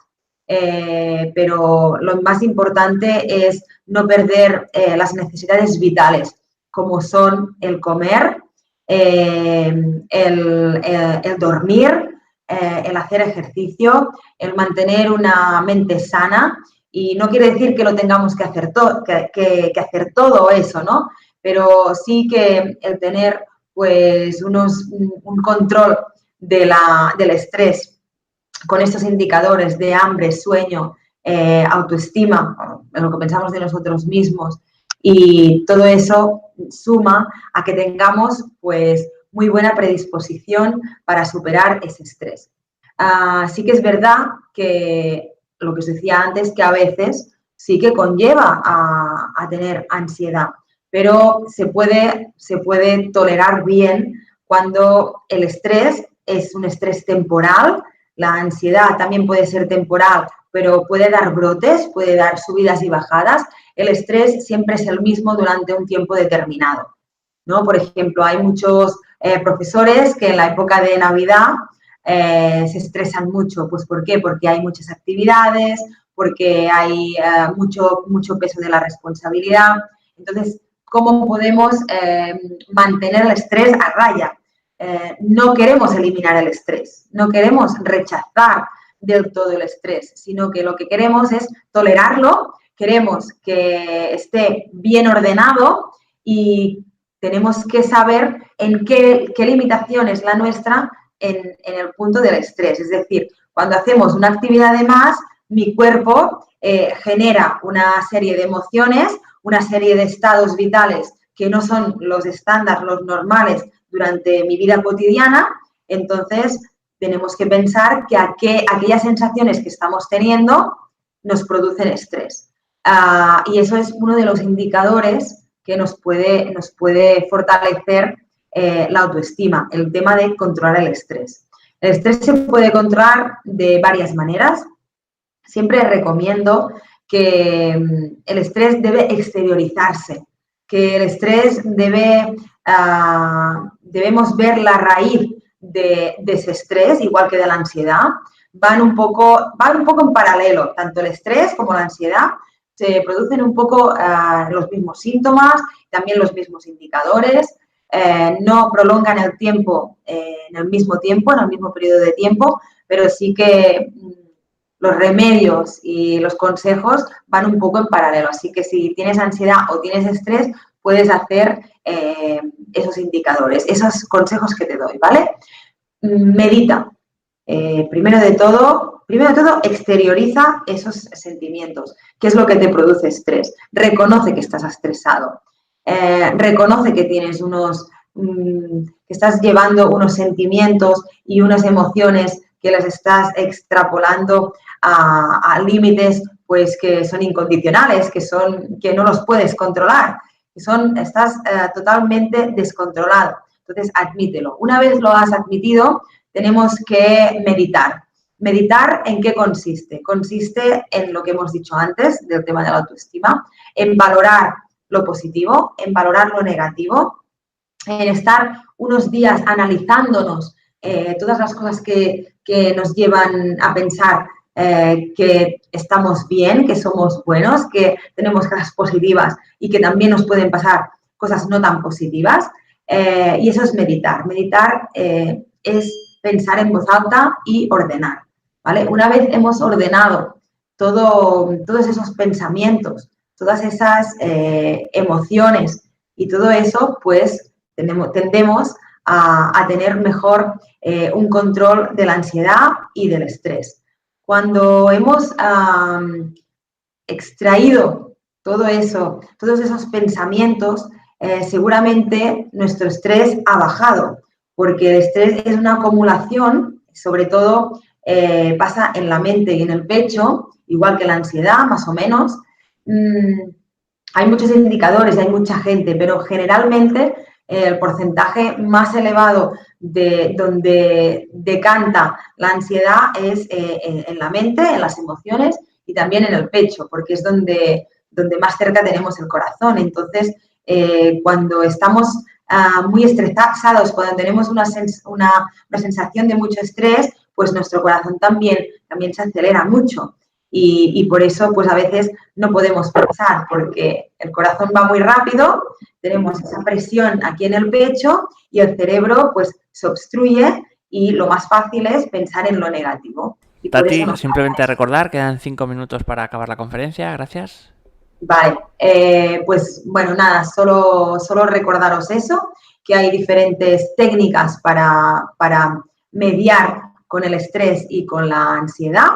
pero lo más importante es no perder las necesidades vitales, como son el comer, el dormir, el hacer ejercicio, el mantener una mente sana. Y no quiere decir que lo tengamos que hacer, que hacer todo eso, ¿no? Pero sí que el tener pues un control del estrés con estos indicadores de hambre, sueño, autoestima, en lo que pensamos de nosotros mismos, y todo eso suma a que tengamos pues muy buena predisposición para superar ese estrés. Sí que es verdad que lo que os decía antes, que a veces sí que conlleva a tener ansiedad, pero se puede tolerar bien cuando el estrés es un estrés temporal. La ansiedad también puede ser temporal, pero puede dar brotes, puede dar subidas y bajadas. El estrés siempre es el mismo durante un tiempo determinado, ¿no? Por ejemplo, hay muchos profesores que en la época de Navidad se estresan mucho. Pues ¿por qué? Porque hay muchas actividades, porque hay mucho peso de la responsabilidad. Entonces, ¿cómo podemos mantener el estrés a raya? No queremos eliminar el estrés, no queremos rechazar del todo el estrés, sino que lo que queremos es tolerarlo, queremos que esté bien ordenado y tenemos que saber en qué limitación es la nuestra en el punto del estrés. Es decir, cuando hacemos una actividad de más, mi cuerpo genera una serie de emociones, una serie de estados vitales que no son los estándares, los normales durante mi vida cotidiana. Entonces, tenemos que pensar que aquellas sensaciones que estamos teniendo nos producen estrés. Y eso es uno de los indicadores que nos puede fortalecer la autoestima, el tema de controlar el estrés. El estrés se puede controlar de varias maneras. Siempre recomiendo que el estrés debe exteriorizarse, que el estrés debemos ver la raíz de ese estrés, igual que de la ansiedad. Van un poco en paralelo, tanto el estrés como la ansiedad se producen un poco los mismos síntomas, también los mismos indicadores, no prolongan el tiempo en el mismo periodo de tiempo, pero sí que los remedios y los consejos van un poco en paralelo. Así que si tienes ansiedad o tienes estrés, puedes hacer esos indicadores, esos consejos que te doy, ¿vale? Medita. Primero de todo, exterioriza esos sentimientos. ¿Qué es lo que te produce estrés? Reconoce que estás estresado. Reconoce que tienes que estás llevando unos sentimientos y unas emociones que las estás extrapolando a límites pues que son incondicionales, que no los puedes controlar, estás totalmente descontrolado. Entonces, admítelo. Una vez lo has admitido, tenemos que meditar. ¿Meditar en qué consiste? Consiste en lo que hemos dicho antes del tema de la autoestima, en valorar lo positivo, en valorar lo negativo, en estar unos días analizándonos todas las cosas que nos llevan a pensar que estamos bien, que somos buenos, que tenemos cosas positivas y que también nos pueden pasar cosas no tan positivas. Y eso es meditar. Meditar es pensar en voz alta y ordenar, ¿vale? Una vez hemos ordenado todos esos pensamientos, todas esas emociones y todo eso, pues tendemos a tener mejor un control de la ansiedad y del estrés. Cuando hemos extraído todo eso, todos esos pensamientos, seguramente nuestro estrés ha bajado, porque el estrés es una acumulación, sobre todo pasa en la mente y en el pecho, igual que la ansiedad, más o menos. Hay muchos indicadores, hay mucha gente, pero generalmente el porcentaje más elevado de donde decanta la ansiedad es en la mente, en las emociones y también en el pecho, porque es donde más cerca tenemos el corazón. Entonces, cuando estamos muy estresados, cuando tenemos una sensación de mucho estrés, pues nuestro corazón también se acelera mucho. Y por eso, pues a veces no podemos pensar, porque el corazón va muy rápido, tenemos esa presión aquí en el pecho y el cerebro pues se obstruye y lo más fácil es pensar en lo negativo. Y por eso Tati, nos simplemente recordar, quedan 5 minutos para acabar la conferencia. Gracias. Vale, pues bueno, nada, solo recordaros eso, que hay diferentes técnicas para mediar con el estrés y con la ansiedad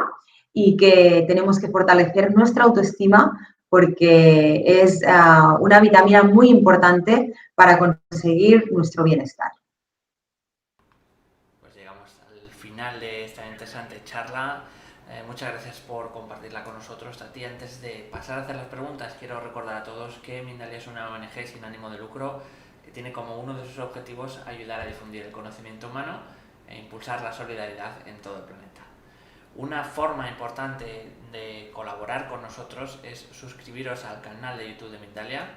y que tenemos que fortalecer nuestra autoestima porque es una vitamina muy importante para conseguir nuestro bienestar. Pues llegamos al final de esta interesante charla. Muchas gracias por compartirla con nosotros, Tati. Antes de pasar a hacer las preguntas, quiero recordar a todos que Mindalia es una ONG sin ánimo de lucro que tiene como uno de sus objetivos ayudar a difundir el conocimiento humano e impulsar la solidaridad en todo el planeta. Una forma importante de colaborar con nosotros es suscribiros al canal de YouTube de Mindalia,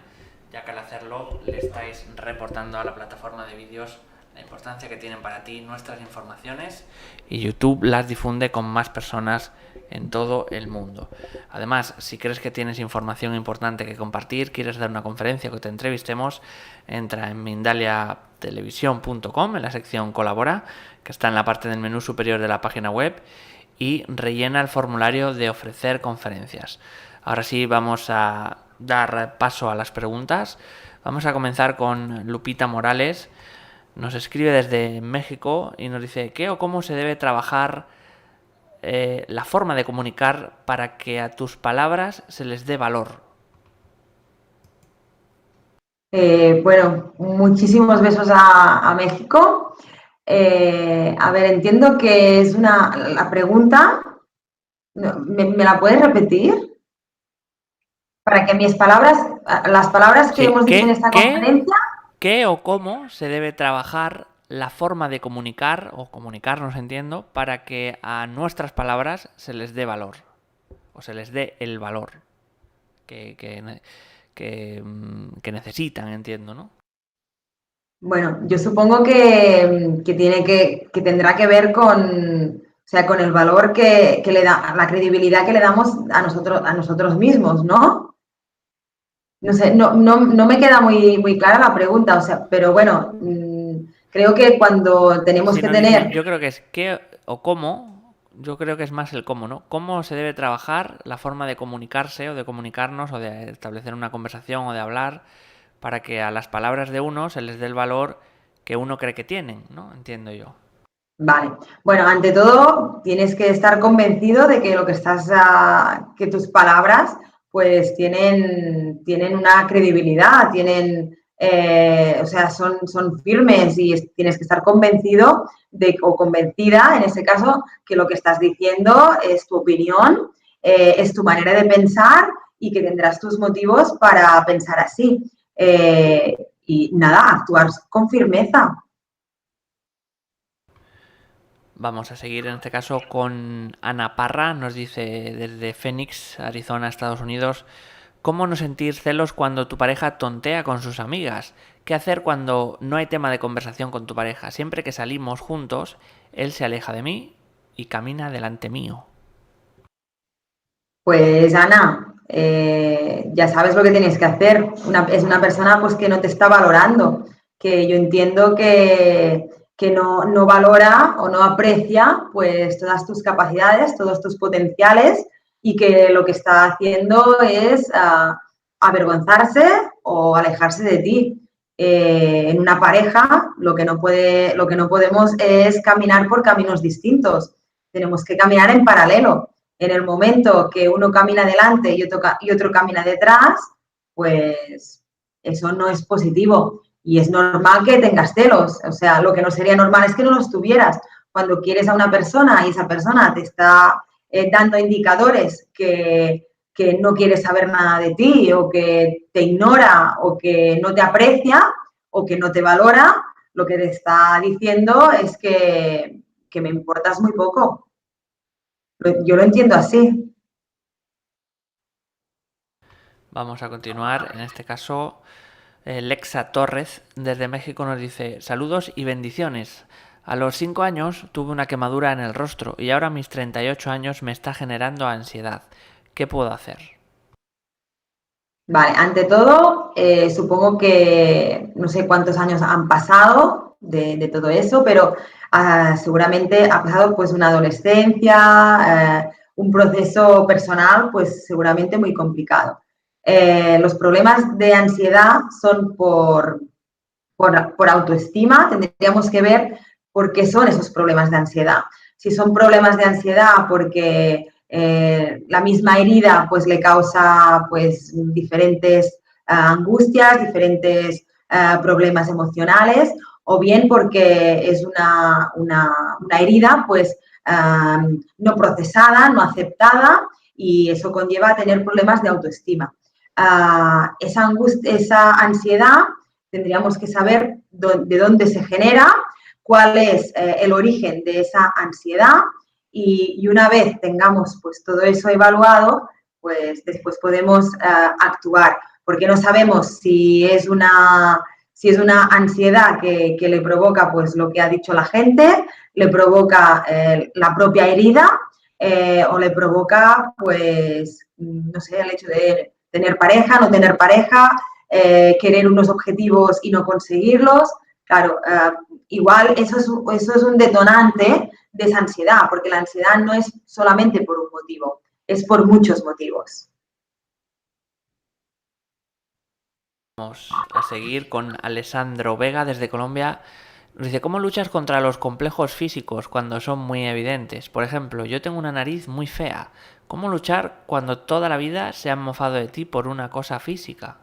ya que al hacerlo le estáis reportando a la plataforma de vídeos la importancia que tienen para ti nuestras informaciones y YouTube las difunde con más personas en todo el mundo. Además, si crees que tienes información importante que compartir, quieres dar una conferencia o que te entrevistemos, entra en mindaliatelevisión.com en la sección Colabora, que está en la parte del menú superior de la página web, y rellena el formulario de ofrecer conferencias. Ahora sí, vamos a dar paso a las preguntas. Vamos a comenzar con Lupita Morales. Nos escribe desde México y nos dice: ¿qué o cómo se debe trabajar la forma de comunicar para que a tus palabras se les dé valor? Bueno, muchísimos besos a México. A ver, entiendo que es la pregunta. ¿Me la puedes repetir? Para que las palabras que Sí, hemos dicho en esta conferencia. ¿qué o cómo se debe trabajar la forma de comunicar o comunicarnos, entiendo, para que a nuestras palabras se les dé valor o se les dé el valor que necesitan, entiendo, ¿no? Bueno, yo supongo que tendrá que ver con, o sea, con el valor que le da, la credibilidad que le damos a nosotros mismos, ¿no? No sé, no me queda muy clara la pregunta, o sea, pero bueno, creo que cuando tenemos Sí, que no, tener. yo creo que es qué o cómo, yo creo que es más el cómo, ¿no? Cómo se debe trabajar la forma de comunicarse o de comunicarnos o de establecer una conversación o de hablar para que a las palabras de uno se les dé el valor que uno cree que tienen, ¿no? Entiendo yo. Vale. Bueno, ante todo, tienes que estar convencido de que lo que que tus palabras, pues tienen una credibilidad, o sea, son firmes y tienes que estar convencido o convencida, en ese caso, que lo que estás diciendo es tu opinión, es tu manera de pensar y que tendrás tus motivos para pensar así. Y nada, actuar con firmeza. Vamos a seguir en este caso con Ana Parra, nos dice desde Phoenix, Arizona, Estados Unidos: ¿cómo no sentir celos cuando tu pareja tontea con sus amigas? ¿Qué hacer cuando no hay tema de conversación con tu pareja? Siempre que salimos juntos, él se aleja de mí y camina delante mío. Pues Ana, ya sabes lo que tienes que hacer. Es una persona pues que no te está valorando, que yo entiendo que no valora o no aprecia pues todas tus capacidades, todos tus potenciales y que lo que está haciendo es avergonzarse o alejarse de ti. En una pareja lo que no podemos es caminar por caminos distintos. Tenemos que caminar en paralelo. En el momento que uno camina adelante y otro camina detrás, pues eso no es positivo. Y es normal que tengas celos. O sea, lo que no sería normal es que no los tuvieras. Cuando quieres a una persona y esa persona te está dando indicadores que no quiere saber nada de ti o que te ignora o que no te aprecia o que no te valora, lo que te está diciendo es que me importas muy poco. Yo lo entiendo así. Vamos a continuar. En este caso, Lexa Torres desde México nos dice: saludos y bendiciones. A los 5 años tuve una quemadura en el rostro y ahora a mis 38 años me está generando ansiedad. ¿Qué puedo hacer? Vale, ante todo, supongo que no sé cuántos años han pasado de todo eso, pero seguramente ha pasado pues una adolescencia, un proceso personal pues seguramente muy complicado. Los problemas de ansiedad son por autoestima, tendríamos que ver por qué son esos problemas de ansiedad. Si son problemas de ansiedad porque la misma herida pues le causa pues diferentes angustias, diferentes problemas emocionales, o bien porque es una herida pues no procesada, no aceptada, y eso conlleva a tener problemas de autoestima. Esa ansiedad tendríamos que saber de dónde se genera, cuál es el origen de esa ansiedad y una vez tengamos pues todo eso evaluado, pues después podemos actuar, porque no sabemos si es una ansiedad que le provoca pues lo que ha dicho la gente, le provoca la propia herida o le provoca pues, no sé, el hecho de tener pareja, no tener pareja, querer unos objetivos y no conseguirlos. Claro, igual eso es un detonante de esa ansiedad, porque la ansiedad no es solamente por un motivo, es por muchos motivos. Vamos a seguir con Alessandro Vega desde Colombia. Nos dice: ¿cómo luchas contra los complejos físicos cuando son muy evidentes? Por ejemplo, yo tengo una nariz muy fea. ¿Cómo luchar cuando toda la vida se han mofado de ti por una cosa física?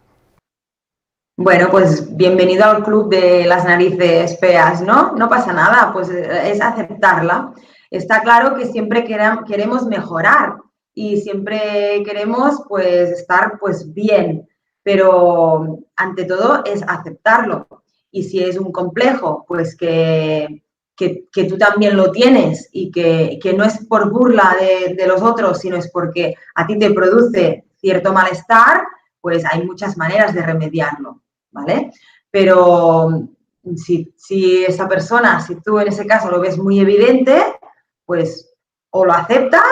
Bueno, pues bienvenido al club de las narices feas, ¿no? No pasa nada, pues es aceptarla. Está claro que siempre queremos mejorar y siempre queremos pues estar pues bien, pero ante todo es aceptarlo. Y si es un complejo, pues que tú también lo tienes y que no es por burla de los otros, sino es porque a ti te produce cierto malestar, pues hay muchas maneras de remediarlo. ¿Vale? Pero si esa persona, si tú en ese caso lo ves muy evidente, pues o lo aceptas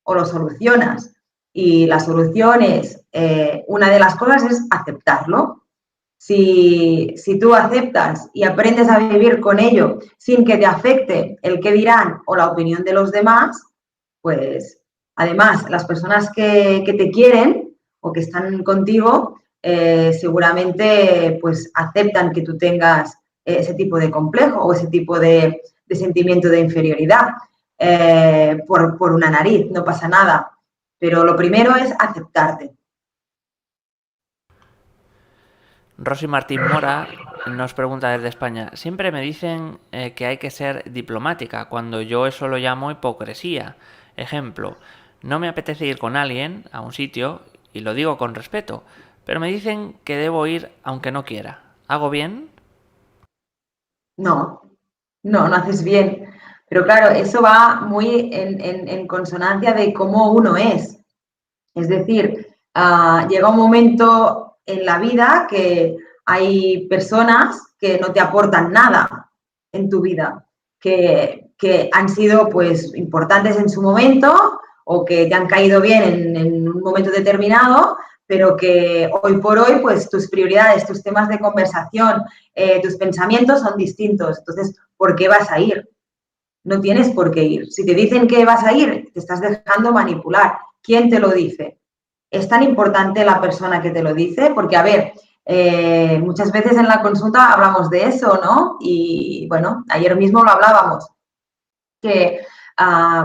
o lo solucionas. Y la solución es, una de las cosas es aceptarlo. Si tú aceptas y aprendes a vivir con ello sin que te afecte el qué dirán o la opinión de los demás, pues además las personas que te quieren o que están contigo seguramente pues aceptan que tú tengas ese tipo de complejo o ese tipo de sentimiento de inferioridad por una nariz, no pasa nada. Pero lo primero es aceptarte. Rosy Martín Mora nos pregunta desde España: siempre me dicen que hay que ser diplomática, cuando yo eso lo llamo hipocresía. Ejemplo: no me apetece ir con alguien a un sitio, y lo digo con respeto, pero me dicen que debo ir aunque no quiera. ¿Hago bien? No, no haces bien. Pero claro, eso va muy en consonancia de cómo uno es. Es decir, llega un momento en la vida que hay personas que no te aportan nada en tu vida, que han sido pues importantes en su momento o que te han caído bien en un momento determinado, pero que hoy por hoy, pues tus prioridades, tus temas de conversación, tus pensamientos son distintos. Entonces, ¿por qué vas a ir? No tienes por qué ir. Si te dicen que vas a ir, te estás dejando manipular. ¿Quién te lo dice? ¿Es tan importante la persona que te lo dice? Porque, a ver, muchas veces en la consulta hablamos de eso, ¿no? Y bueno, ayer mismo lo hablábamos, que,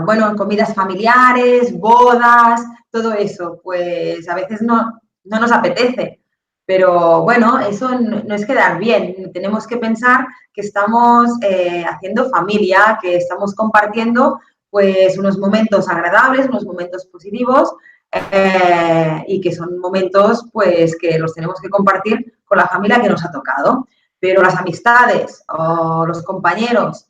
bueno, comidas familiares, bodas, todo eso, pues a veces no nos apetece. Pero bueno, eso no es quedar bien. Tenemos que pensar que estamos haciendo familia, que estamos compartiendo pues unos momentos agradables, unos momentos positivos y que son momentos pues que los tenemos que compartir con la familia que nos ha tocado. Pero las amistades o los compañeros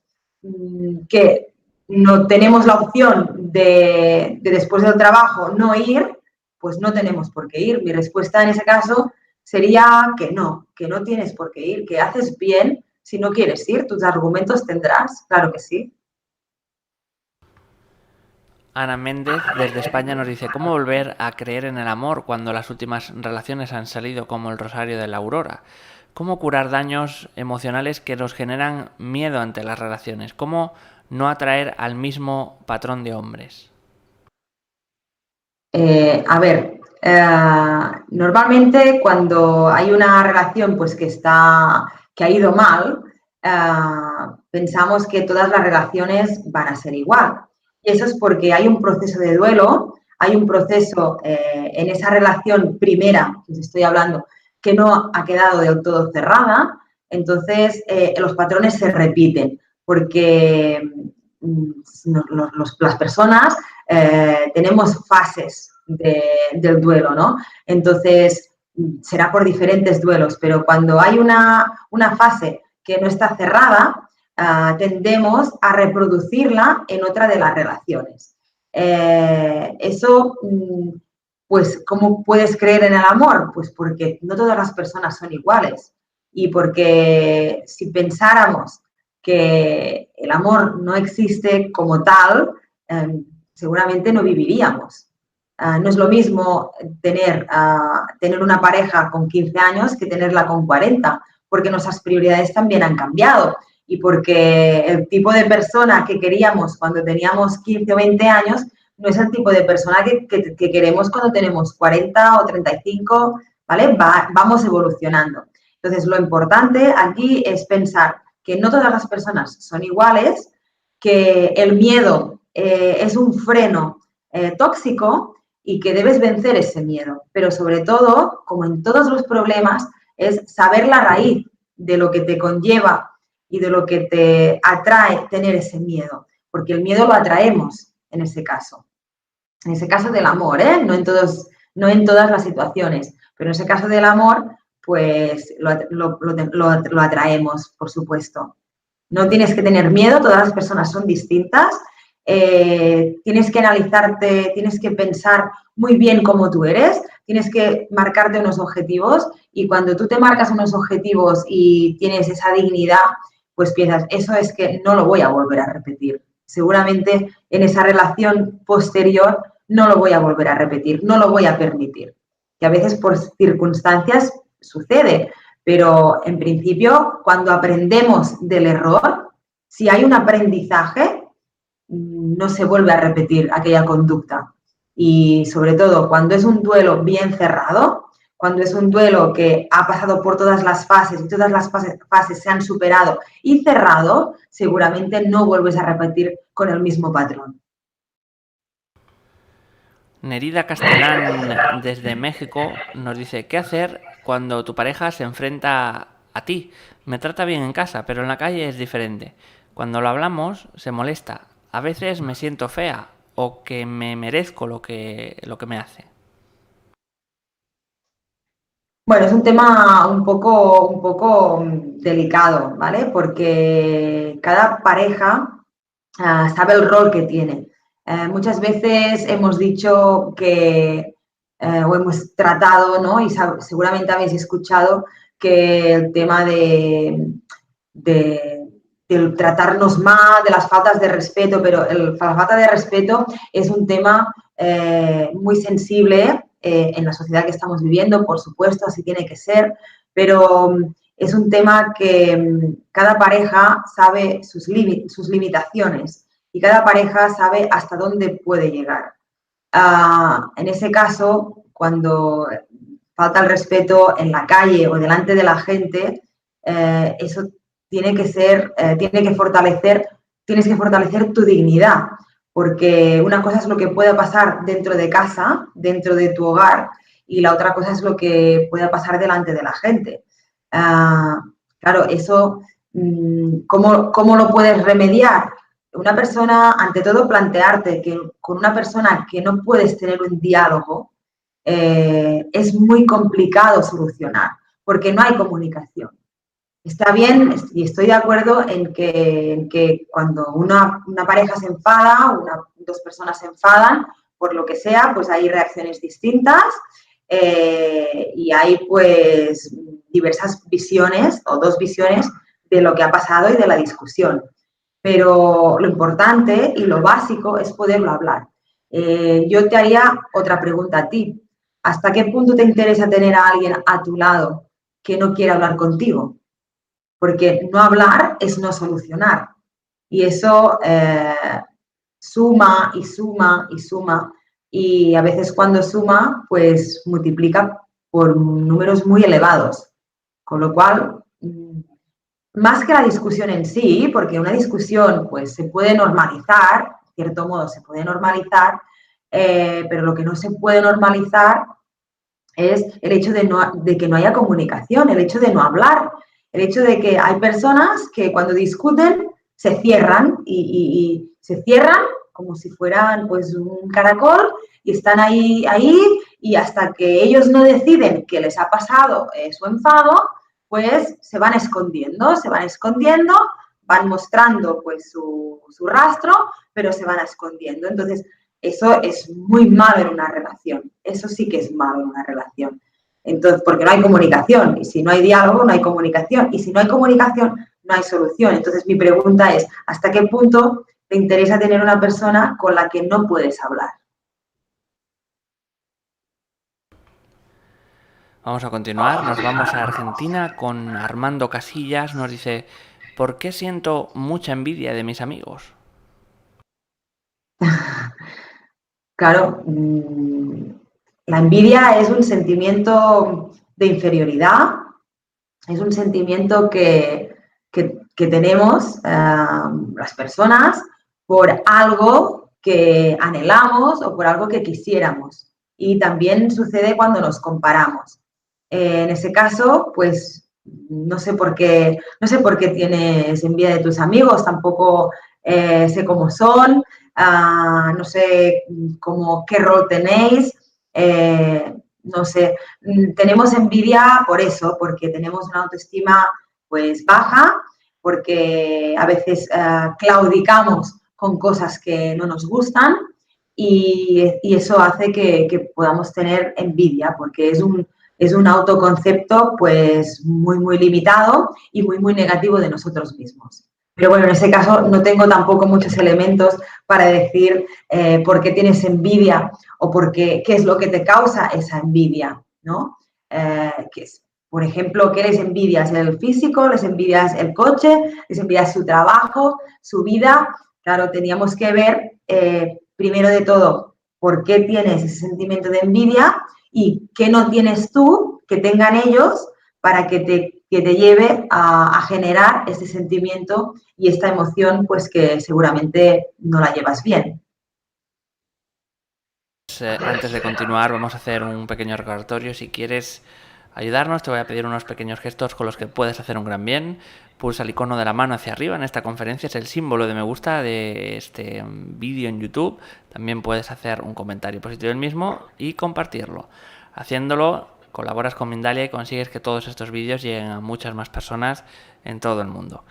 que no tenemos la opción de después del trabajo no ir, pues no tenemos por qué ir. Mi respuesta en ese caso sería que no tienes por qué ir, que haces bien si no quieres ir. Tus argumentos tendrás, claro que sí. Ana Méndez desde España nos dice, ¿cómo volver a creer en el amor cuando las últimas relaciones han salido como el rosario de la aurora? ¿Cómo curar daños emocionales que nos generan miedo ante las relaciones? ¿Cómo no atraer al mismo patrón de hombres? A ver, normalmente cuando hay una relación pues que ha ido mal, pensamos que todas las relaciones van a ser igual. Y eso es porque hay un proceso de duelo, hay un proceso en esa relación primera, que os estoy hablando, que no ha quedado del todo cerrada. Entonces, los patrones se repiten porque las personas tenemos fases del duelo, ¿no? Entonces, será por diferentes duelos, pero cuando hay una fase que no está cerrada, tendemos a reproducirla en otra de las relaciones. Eso, pues, ¿cómo puedes creer en el amor? Pues porque no todas las personas son iguales y porque si pensáramos que el amor no existe como tal, seguramente no viviríamos. No es lo mismo tener una pareja con 15 años que tenerla con 40, porque nuestras prioridades también han cambiado y porque el tipo de persona que queríamos cuando teníamos 15 o 20 años no es el tipo de persona que queremos cuando tenemos 40 o 35, ¿vale? Vamos evolucionando. Entonces, lo importante aquí es pensar que no todas las personas son iguales, que el miedo es un freno tóxico y que debes vencer ese miedo. Pero sobre todo, como en todos los problemas, es saber la raíz de lo que te conlleva y de lo que te atrae tener ese miedo, porque el miedo lo atraemos en ese caso del amor, ¿eh? No en todas las situaciones, pero en ese caso del amor, pues lo atraemos, por supuesto. No tienes que tener miedo, todas las personas son distintas, tienes que analizarte, tienes que pensar muy bien cómo tú eres, tienes que marcarte unos objetivos y cuando tú te marcas unos objetivos y tienes esa dignidad, pues piensas, eso es que no lo voy a volver a repetir. Seguramente en esa relación posterior no lo voy a volver a repetir, no lo voy a permitir. Que a veces por circunstancias sucede, pero en principio cuando aprendemos del error, si hay un aprendizaje, no se vuelve a repetir aquella conducta. Y sobre todo cuando es un duelo bien cerrado, cuando es un duelo que ha pasado por todas las fases y todas las fases se han superado y cerrado, seguramente no vuelves a repetir con el mismo patrón. Nerida Castellán desde México nos dice, ¿qué hacer cuando tu pareja se enfrenta a ti? Me trata bien en casa, pero en la calle es diferente. Cuando lo hablamos, se molesta. A veces me siento fea o que me merezco lo que me hace. Bueno, es un tema un poco delicado, ¿vale? Porque cada pareja sabe el rol que tiene. Muchas veces hemos dicho que, o hemos tratado, ¿no? Y seguramente habéis escuchado que el tema de del tratarnos mal, de las faltas de respeto, pero la falta de respeto es un tema muy sensible en la sociedad que estamos viviendo, por supuesto, así tiene que ser, pero es un tema que cada pareja sabe sus limitaciones y cada pareja sabe hasta dónde puede llegar. En ese caso, cuando falta el respeto en la calle o delante de la gente, eso tiene que ser, tienes que fortalecer tu dignidad, porque una cosa es lo que pueda pasar dentro de casa, dentro de tu hogar, y la otra cosa es lo que pueda pasar delante de la gente. Claro, eso, ¿cómo lo puedes remediar? Una persona, ante todo, plantearte que con una persona que no puedes tener un diálogo, es muy complicado solucionar, porque no hay comunicación. Está bien y estoy de acuerdo en que cuando una pareja se enfada, dos personas se enfadan, por lo que sea, pues hay reacciones distintas y hay pues diversas visiones o dos visiones de lo que ha pasado y de la discusión. Pero lo importante y lo básico es poderlo hablar. Yo te haría otra pregunta a ti. ¿Hasta qué punto te interesa tener a alguien a tu lado que no quiere hablar contigo? Porque no hablar es no solucionar. Y eso suma y suma y suma. Y a veces cuando suma, pues multiplica por números muy elevados. Con lo cual, más que la discusión en sí, porque una discusión pues se puede normalizar, de cierto modo se puede normalizar, pero lo que no se puede normalizar es el hecho de que no haya comunicación, el hecho de no hablar, el hecho de que hay personas que cuando discuten se cierran y se cierran como si fueran pues un caracol y están ahí y hasta que ellos no deciden que les ha pasado su enfado, pues se van escondiendo, van mostrando pues su rastro, pero se van escondiendo. Entonces, eso es muy malo en una relación. Eso sí que es malo en una relación. Entonces, porque no hay comunicación. Y si no hay diálogo, no hay comunicación. Y si no hay comunicación, no hay solución. Entonces, mi pregunta es, ¿hasta qué punto te interesa tener una persona con la que no puedes hablar? Vamos a continuar, nos vamos a Argentina con Armando Casillas, nos dice, ¿por qué siento mucha envidia de mis amigos? Claro, la envidia es un sentimiento de inferioridad, es un sentimiento que tenemos las personas por algo que anhelamos o por algo que quisiéramos. Y también sucede cuando nos comparamos. En ese caso, pues no sé por qué tienes envidia de tus amigos, tampoco sé cómo son, no sé qué rol tenéis, no sé, tenemos envidia por eso, porque tenemos una autoestima pues baja, porque a veces claudicamos con cosas que no nos gustan y eso hace que podamos tener envidia, porque es un autoconcepto pues muy, muy limitado y muy, muy negativo de nosotros mismos. Pero bueno, en ese caso no tengo tampoco muchos elementos para decir por qué tienes envidia o qué es lo que te causa esa envidia, ¿no? Por ejemplo, ¿qué les envidias? ¿El físico? ¿Les envidias el coche? ¿Les envidias su trabajo? ¿Su vida? Claro, teníamos que ver, primero de todo, por qué tienes ese sentimiento de envidia y qué no tienes tú que tengan ellos para que te lleve a generar ese sentimiento y esta emoción, pues que seguramente no la llevas bien. Antes de continuar, vamos a hacer un pequeño recordatorio. Si quieres ayudarnos, te voy a pedir unos pequeños gestos con los que puedes hacer un gran bien. Pulsa el icono de la mano hacia arriba en esta conferencia, es el símbolo de me gusta de este vídeo en YouTube. También puedes hacer un comentario positivo del mismo y compartirlo. Haciéndolo, colaboras con Mindalia y consigues que todos estos vídeos lleguen a muchas más personas en todo el mundo.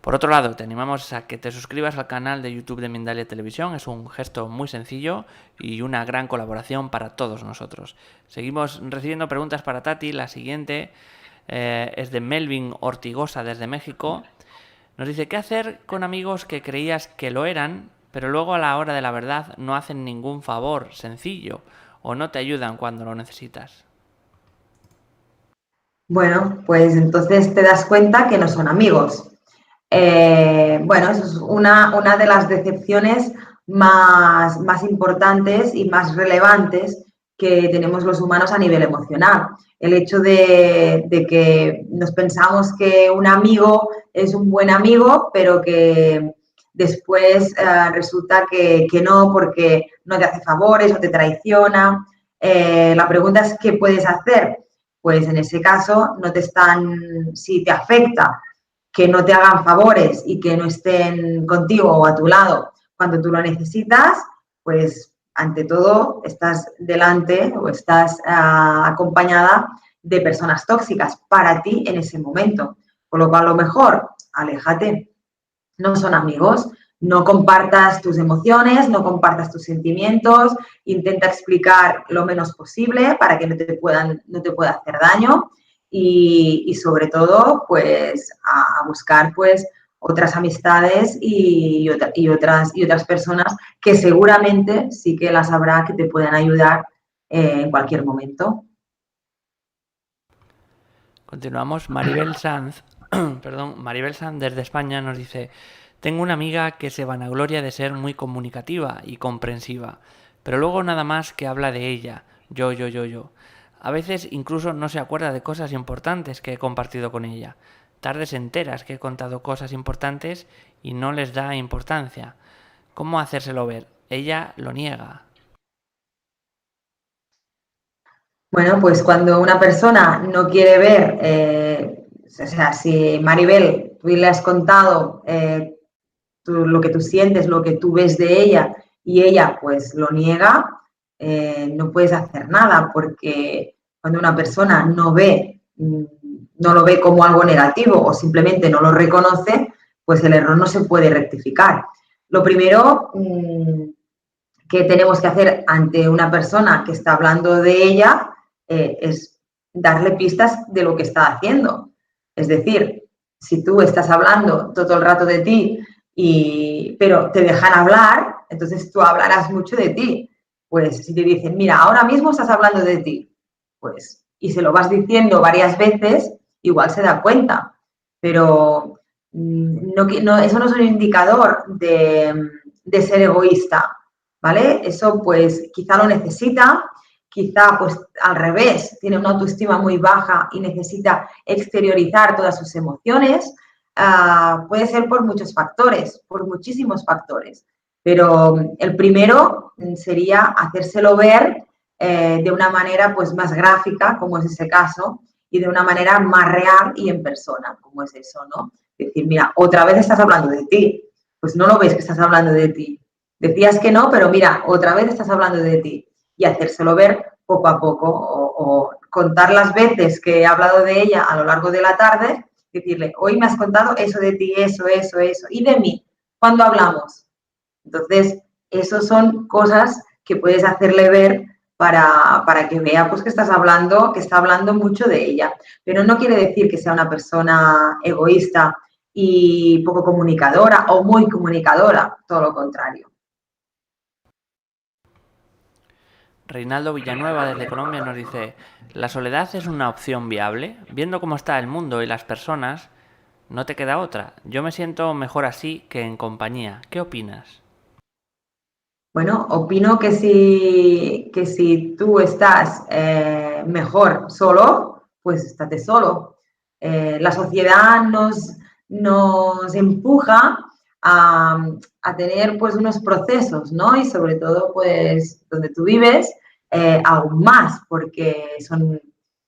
Por otro lado, te animamos a que te suscribas al canal de YouTube de Mindalia Televisión. Es un gesto muy sencillo y una gran colaboración para todos nosotros. Seguimos recibiendo preguntas para Tati. La siguiente es de Melvin Ortigosa desde México. Nos dice, ¿qué hacer con amigos que creías que lo eran, pero luego a la hora de la verdad no hacen ningún favor sencillo o no te ayudan cuando lo necesitas? Bueno, pues entonces te das cuenta que no son amigos. Bueno, eso es una de las decepciones más importantes y más relevantes que tenemos los humanos a nivel emocional. El hecho de que nos pensamos que un amigo es un buen amigo, pero que después resulta que no, porque no te hace favores o te traiciona. La pregunta es, ¿qué puedes hacer? Pues en ese caso, no te están, si te afecta que no te hagan favores y que no estén contigo o a tu lado cuando tú lo necesitas, pues ante todo estás delante o estás acompañada de personas tóxicas para ti en ese momento. Por lo cual, a lo mejor, aléjate. No son amigos. No compartas tus emociones, no compartas tus sentimientos, intenta explicar lo menos posible para que no te pueda hacer daño y sobre todo, pues, a buscar, pues, otras amistades y otras personas que seguramente sí que las habrá que te puedan ayudar en cualquier momento. Continuamos. Maribel Sanz, perdón, Maribel Sanz desde España nos dice, tengo una amiga que se vanagloria de ser muy comunicativa y comprensiva, pero luego nada más que habla de ella, yo. A veces incluso no se acuerda de cosas importantes que he compartido con ella. Tardes enteras que he contado cosas importantes y no les da importancia. ¿Cómo hacérselo ver? Ella lo niega. Bueno, pues cuando una persona no quiere ver, o sea, si Maribel, tú le has contado lo que tú sientes, lo que tú ves de ella y ella pues lo niega, no puedes hacer nada porque cuando una persona no lo ve como algo negativo o simplemente no lo reconoce, pues el error no se puede rectificar. Lo primero que tenemos que hacer ante una persona que está hablando de ella es darle pistas de lo que está haciendo. Es decir, si tú estás hablando todo el rato de ti, pero te dejan hablar, entonces tú hablarás mucho de ti. Pues si te dicen, mira, ahora mismo estás hablando de ti, pues, y se lo vas diciendo varias veces, igual se da cuenta. Pero eso no es un indicador de ser egoísta, ¿vale? Eso pues quizá lo necesita, quizá pues al revés, tiene una autoestima muy baja y necesita exteriorizar todas sus emociones. Puede ser por muchos factores, por muchísimos factores, pero el primero sería hacérselo ver de una manera pues más gráfica, como es ese caso, y de una manera más real y en persona, como es eso, ¿no? Decir, mira, otra vez estás hablando de ti, pues no lo ves que estás hablando de ti. Decías que no, pero mira, otra vez estás hablando de ti y hacérselo ver poco a poco o contar las veces que he hablado de ella a lo largo de la tarde, decirle, hoy me has contado eso de ti, eso, y de mí, ¿cuándo hablamos? Entonces, esas son cosas que puedes hacerle ver para que vea pues, que está hablando mucho de ella. Pero no quiere decir que sea una persona egoísta y poco comunicadora o muy comunicadora, todo lo contrario. Reinaldo Villanueva desde Colombia nos dice, ¿la soledad es una opción viable? Viendo cómo está el mundo y las personas, no te queda otra. Yo me siento mejor así que en compañía. ¿Qué opinas? Bueno, opino que si tú estás mejor solo, pues estate solo. La sociedad nos empuja a tener pues unos procesos, ¿no? Y sobre todo pues donde tú vives, aún más, porque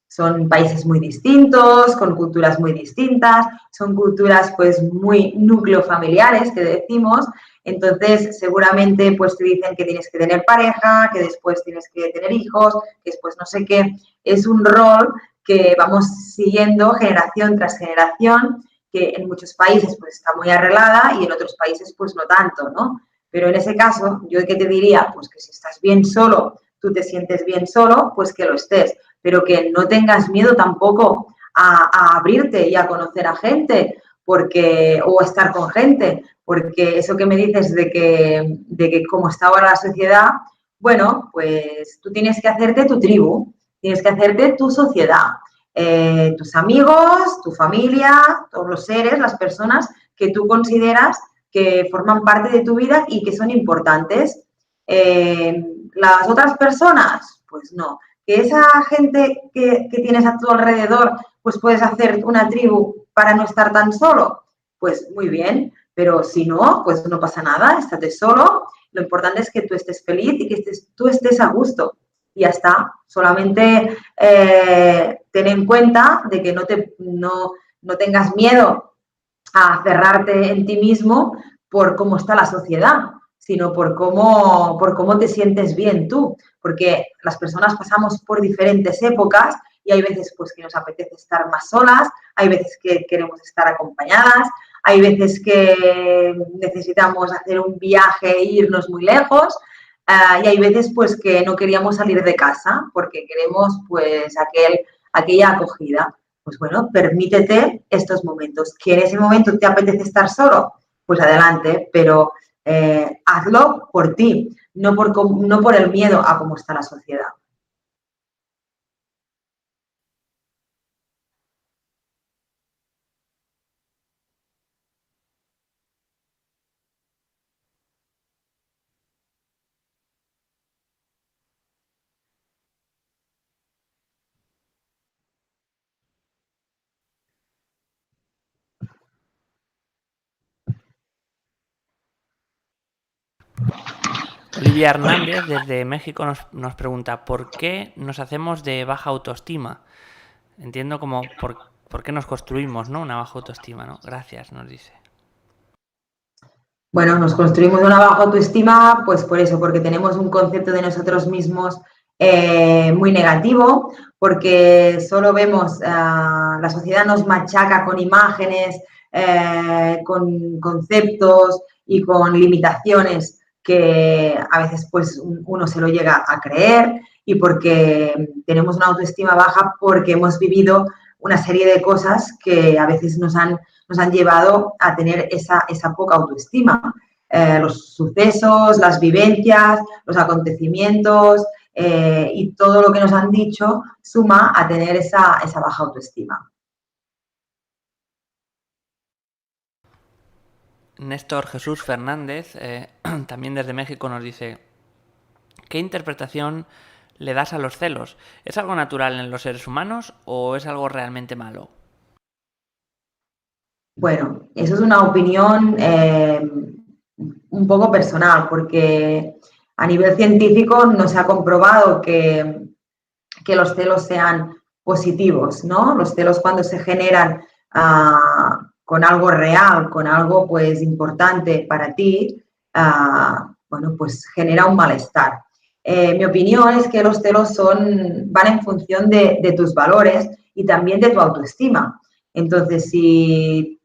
son países muy distintos, con culturas muy distintas, son culturas pues muy núcleo familiares que decimos. Entonces, seguramente pues te dicen que tienes que tener pareja, que después tienes que tener hijos, que después no sé qué. Es un rol que vamos siguiendo generación tras generación, que en muchos países pues está muy arreglada y en otros países pues no tanto, ¿no? Pero en ese caso, yo que te diría, pues que si estás bien solo, tú te sientes bien solo, pues que lo estés, pero que no tengas miedo tampoco a abrirte y a conocer a gente, o estar con gente, porque eso que me dices de que como está ahora la sociedad, bueno, pues tú tienes que hacerte tu tribu, tienes que hacerte tu sociedad, tus amigos, tu familia, todos los seres, las personas que tú consideras que forman parte de tu vida y que son importantes. Las otras personas, pues no. Que esa gente que tienes a tu alrededor, pues puedes hacer una tribu para no estar tan solo, pues muy bien, pero si no, pues no pasa nada, estate solo, lo importante es que tú estés feliz y que tú estés a gusto y ya está, solamente ten en cuenta de que no tengas miedo a cerrarte en ti mismo por cómo está la sociedad, sino por cómo te sientes bien tú, porque las personas pasamos por diferentes épocas y hay veces pues que nos apetece estar más solas, hay veces que queremos estar acompañadas, hay veces que necesitamos hacer un viaje e irnos muy lejos, y hay veces pues que no queríamos salir de casa porque queremos pues aquella acogida. Pues bueno, permítete estos momentos. ¿Que en ese momento te apetece estar solo? Pues adelante, pero hazlo por ti, no por el miedo a cómo está la sociedad. Olivia Hernández desde México nos pregunta ¿por qué nos hacemos de baja autoestima? Entiendo como por qué nos construimos, ¿no? Una baja autoestima, ¿no? Gracias, nos dice. Bueno, nos construimos una baja autoestima, pues por eso, porque tenemos un concepto de nosotros mismos muy negativo, porque solo vemos, la sociedad nos machaca con imágenes, con conceptos y con limitaciones que a veces pues uno se lo llega a creer y porque tenemos una autoestima baja porque hemos vivido una serie de cosas que a veces nos han llevado a tener esa poca autoestima. Los sucesos, las vivencias, los acontecimientos y todo lo que nos han dicho suma a tener esa baja autoestima. Néstor Jesús Fernández, también desde México, nos dice ¿qué interpretación le das a los celos? ¿Es algo natural en los seres humanos o es algo realmente malo? Bueno, eso es una opinión un poco personal, porque a nivel científico no se ha comprobado que los celos sean positivos, ¿no? Los celos cuando se generan con algo real, con algo pues importante para ti, bueno, pues genera un malestar. Mi opinión es que los celos van en función de tus valores y también de tu autoestima. Entonces, si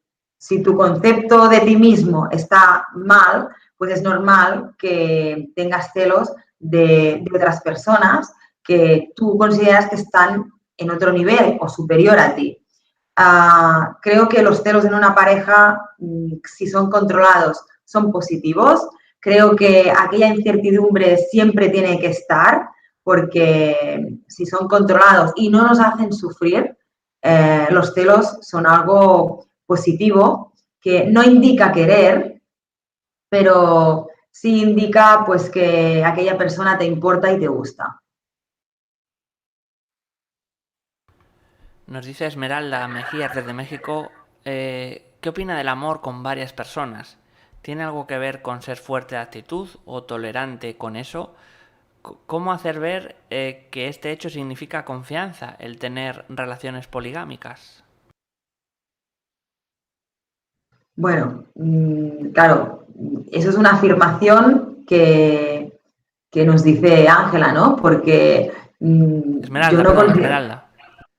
tu concepto de ti mismo está mal, pues es normal que tengas celos de otras personas que tú consideras que están en otro nivel o superior a ti. Creo que los celos en una pareja, si son controlados, son positivos. Creo que aquella incertidumbre siempre tiene que estar, porque si son controlados y no nos hacen sufrir, los celos son algo positivo que no indica querer, pero sí indica pues que aquella persona te importa y te gusta. Nos dice Esmeralda Mejías desde México, ¿qué opina del amor con varias personas? ¿Tiene algo que ver con ser fuerte de actitud o tolerante con eso? ¿Cómo hacer ver que este hecho significa confianza, el tener relaciones poligámicas? Bueno, claro, eso es una afirmación que nos dice Ángela, ¿no? Porque yo Esmeralda, no perdón, considero... Esmeralda.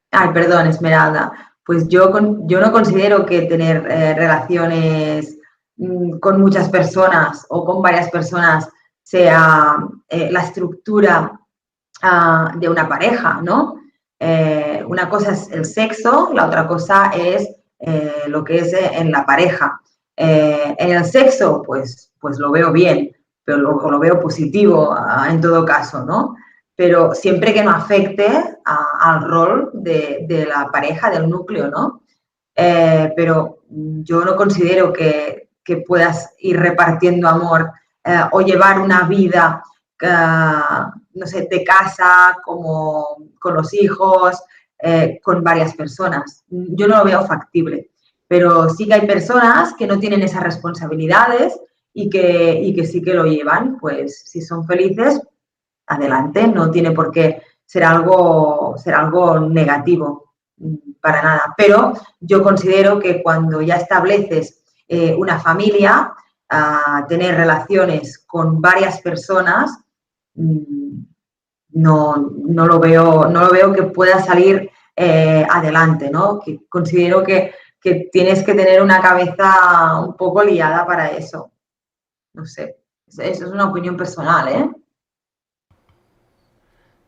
Ay, perdón, Esmeralda. Pues yo no considero que tener relaciones con muchas personas o con varias personas sea la estructura de una pareja, ¿no? Una cosa es el sexo, la otra cosa es lo que es en la pareja. En el sexo, pues lo veo bien, pero lo veo positivo en todo caso, ¿no? Pero siempre que no afecte al rol de la pareja, del núcleo, ¿no? Pero yo no considero que puedas ir repartiendo amor o llevar una vida, no sé, de casa, como con los hijos, con varias personas. Yo no lo veo factible, pero sí que hay personas que no tienen esas responsabilidades y que sí que lo llevan. Pues si son felices, adelante, no tiene por qué ser algo negativo, para nada. Pero yo considero que cuando ya estableces una familia, tener relaciones con varias personas, no lo veo que pueda salir adelante, ¿no? Que considero que tienes que tener una cabeza un poco liada para eso. No sé, eso es una opinión personal, ¿eh?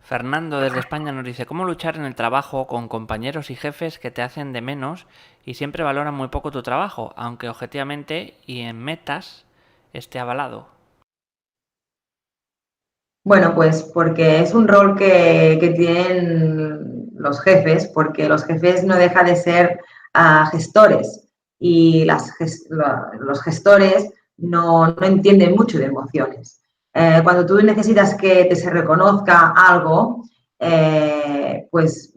Fernando desde España nos dice, ¿cómo luchar en el trabajo con compañeros y jefes que te hacen de menos y siempre valoran muy poco tu trabajo, aunque objetivamente y en metas esté avalado? Bueno, pues porque es un rol que tienen los jefes, porque los jefes no dejan de ser gestores y los gestores no entienden mucho de emociones. Cuando tú necesitas que te se reconozca algo, pues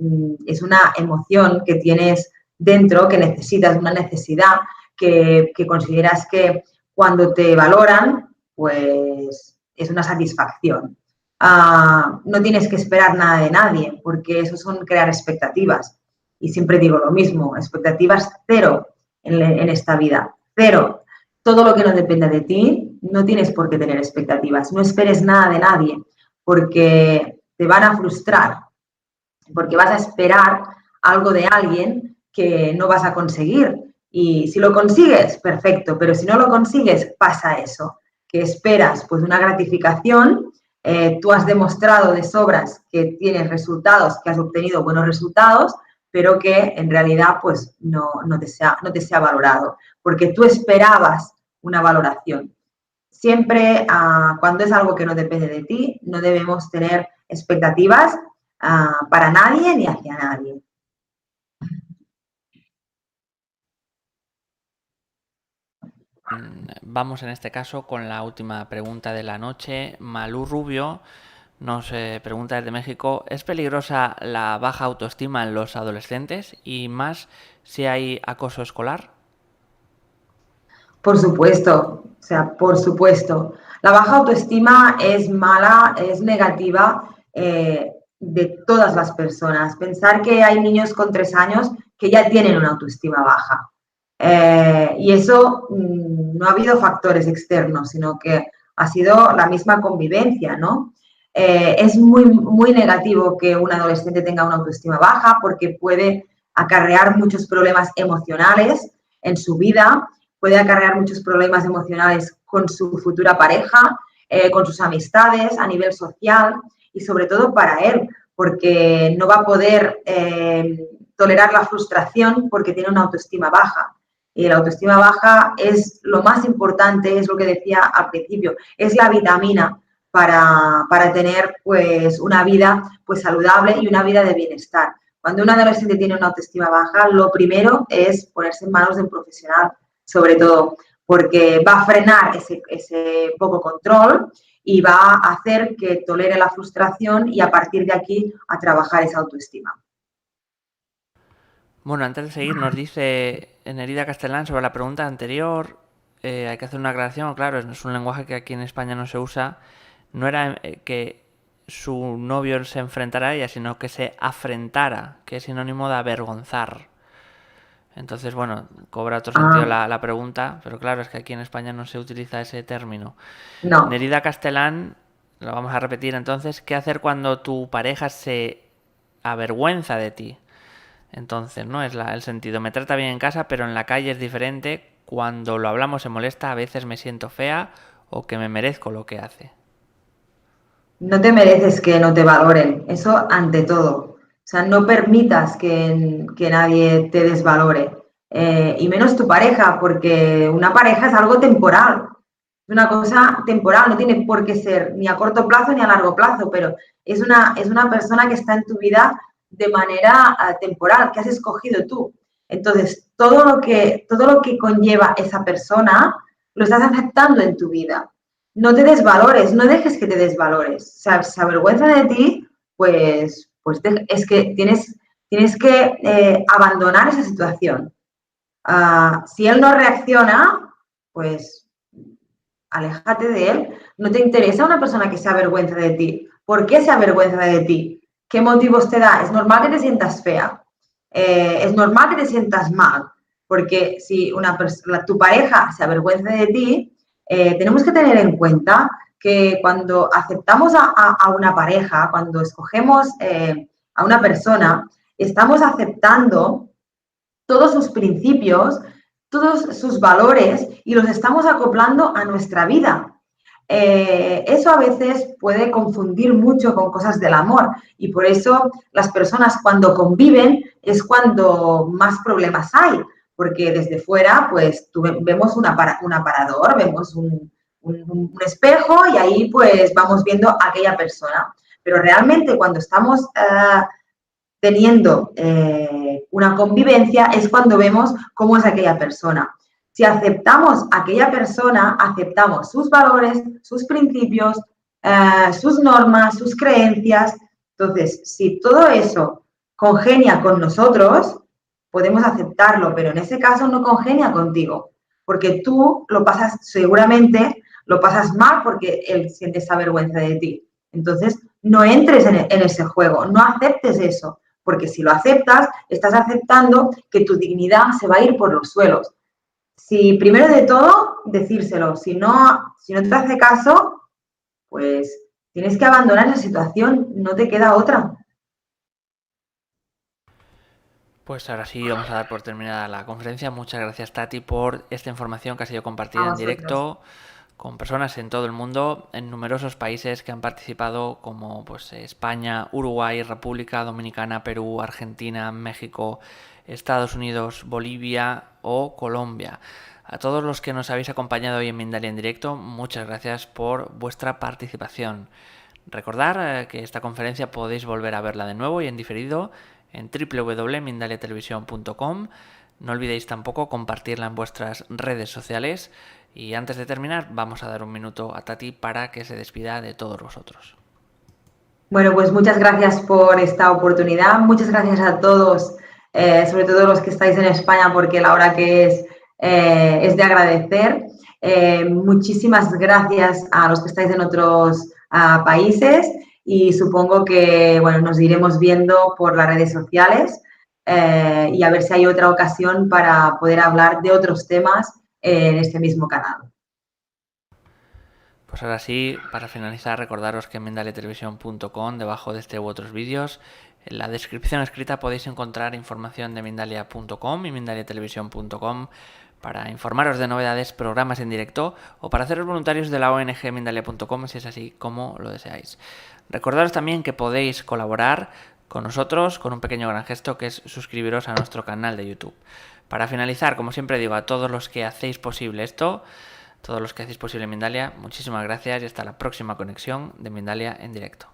es una emoción que tienes dentro, que necesitas, una necesidad que consideras que cuando te valoran, pues es una satisfacción. No tienes que esperar nada de nadie, porque eso son crear expectativas. Y siempre digo lo mismo, expectativas cero en esta vida, cero. Todo lo que no dependa de ti, no tienes por qué tener expectativas. No esperes nada de nadie, porque te van a frustrar, porque vas a esperar algo de alguien que no vas a conseguir. Y si lo consigues, perfecto, pero si no lo consigues, pasa eso, que esperas pues una gratificación. Tú has demostrado de sobras que tienes resultados, que has obtenido buenos resultados, pero que en realidad pues no te sea valorado, porque tú esperabas una valoración. Siempre, cuando es algo que no depende de ti, no debemos tener expectativas para nadie ni hacia nadie. Vamos en este caso con la última pregunta de la noche. Malú Rubio nos pregunta desde México, ¿es peligrosa la baja autoestima en los adolescentes y más si hay acoso escolar? Por supuesto, o sea, por supuesto. La baja autoestima es mala, es negativa de todas las personas. Pensar que hay niños con 3 años que ya tienen una autoestima baja. Y eso no ha habido factores externos, sino que ha sido la misma convivencia, ¿no? Es muy, muy negativo que un adolescente tenga una autoestima baja porque puede acarrear muchos problemas emocionales en su vida, puede acarrear muchos problemas emocionales con su futura pareja, con sus amistades, a nivel social y sobre todo para él, porque no va a poder tolerar la frustración porque tiene una autoestima baja. Y la autoestima baja es lo más importante, es lo que decía al principio, es la vitamina para tener pues una vida pues saludable y una vida de bienestar. Cuando un adolescente tiene una autoestima baja, lo primero es ponerse en manos de un profesional, sobre todo, porque va a frenar ese poco control y va a hacer que tolere la frustración y a partir de aquí a trabajar esa autoestima. Bueno, antes de seguir, nos dice Nerida Castellán sobre la pregunta anterior, hay que hacer una aclaración, claro, es un lenguaje que aquí en España no se usa, no era que su novio se enfrentara a ella, sino que se afrentara, que es sinónimo de avergonzar. Entonces, bueno, cobra otro sentido la pregunta, pero claro, es que aquí en España no se utiliza ese término. No, Nerida Castellán, lo vamos a repetir entonces, ¿qué hacer cuando tu pareja se avergüenza de ti? Entonces, ¿no? Es el sentido. Me trata bien en casa, pero en la calle es diferente. Cuando lo hablamos se molesta, a veces me siento fea o que me merezco lo que hace. no te mereces que no te valoren, eso ante todo. O sea, no permitas que nadie te desvalore. y menos tu pareja, porque una pareja es algo temporal, es una cosa temporal, no tiene por qué ser ni a corto plazo ni a largo plazo, pero es una persona que está en tu vida de manera temporal, que has escogido tú. Entonces, todo lo que conlleva esa persona lo estás aceptando en tu vida. No te desvalores, no dejes que te desvalores. Se avergüenza de ti, es que tienes que abandonar esa situación. Si él no reacciona, pues aléjate de él. No te interesa una persona que se avergüenza de ti. ¿Por qué se avergüenza de ti? ¿Qué motivos te da? Es normal que te sientas fea. Es normal que te sientas mal. Porque si tu pareja se avergüenza de ti, tenemos que tener en cuenta que cuando aceptamos a una pareja, cuando escogemos a una persona, estamos aceptando todos sus principios, todos sus valores y los estamos acoplando a nuestra vida. Eso a veces puede confundir mucho con cosas del amor y por eso las personas cuando conviven es cuando más problemas hay, porque desde fuera pues vemos un aparador, vemos un espejo y ahí pues vamos viendo a aquella persona. Pero realmente cuando estamos teniendo una convivencia es cuando vemos cómo es aquella persona. Si aceptamos a aquella persona, aceptamos sus valores, sus principios, sus normas, sus creencias. Entonces, si todo eso congenia con nosotros, podemos aceptarlo, pero en ese caso no congenia contigo, porque tú lo pasas, seguramente lo pasas mal porque él siente esa vergüenza de ti. Entonces, no entres en ese juego, no aceptes eso, porque si lo aceptas, estás aceptando que tu dignidad se va a ir por los suelos. Si primero de todo, decírselo, si no te hace caso, pues tienes que abandonar esa situación, no te queda otra. Pues ahora sí vamos a dar por terminada la conferencia. Muchas gracias, Tati, por esta información que ha sido A compartida en vosotros. directo con personas en todo el mundo, en numerosos países que han participado, como pues España, Uruguay, República Dominicana, Perú, Argentina, México, Estados Unidos, Bolivia o Colombia. A todos los que nos habéis acompañado hoy en Mindalia en directo, muchas gracias por vuestra participación. Recordar que esta conferencia podéis volver a verla de nuevo y en diferido en www.mindaliatelevisión.com. No olvidéis tampoco compartirla en vuestras redes sociales. Y antes de terminar, vamos a dar un minuto a Tati para que se despida de todos vosotros. Bueno, pues muchas gracias por esta oportunidad. Muchas gracias a todos, sobre todo los que estáis en España, porque la hora que es de agradecer. Muchísimas gracias a los que estáis en otros países y supongo que bueno, nos iremos viendo por las redes sociales y a ver si hay otra ocasión para poder hablar de otros temas en este mismo canal. Pues ahora sí, para finalizar, recordaros que en mindaliatelevisión.com, debajo de este u otros vídeos, en la descripción escrita podéis encontrar información de Mindalia.com y Mindaliatelevisión.com para informaros de novedades, programas en directo o para haceros voluntarios de la ONG Mindalia.com si es así como lo deseáis. Recordaros también que podéis colaborar con nosotros con un pequeño gran gesto que es suscribiros a nuestro canal de YouTube. Para finalizar, como siempre digo, a todos los que hacéis posible esto, todos los que hacéis posible Mindalia, muchísimas gracias y hasta la próxima conexión de Mindalia en directo.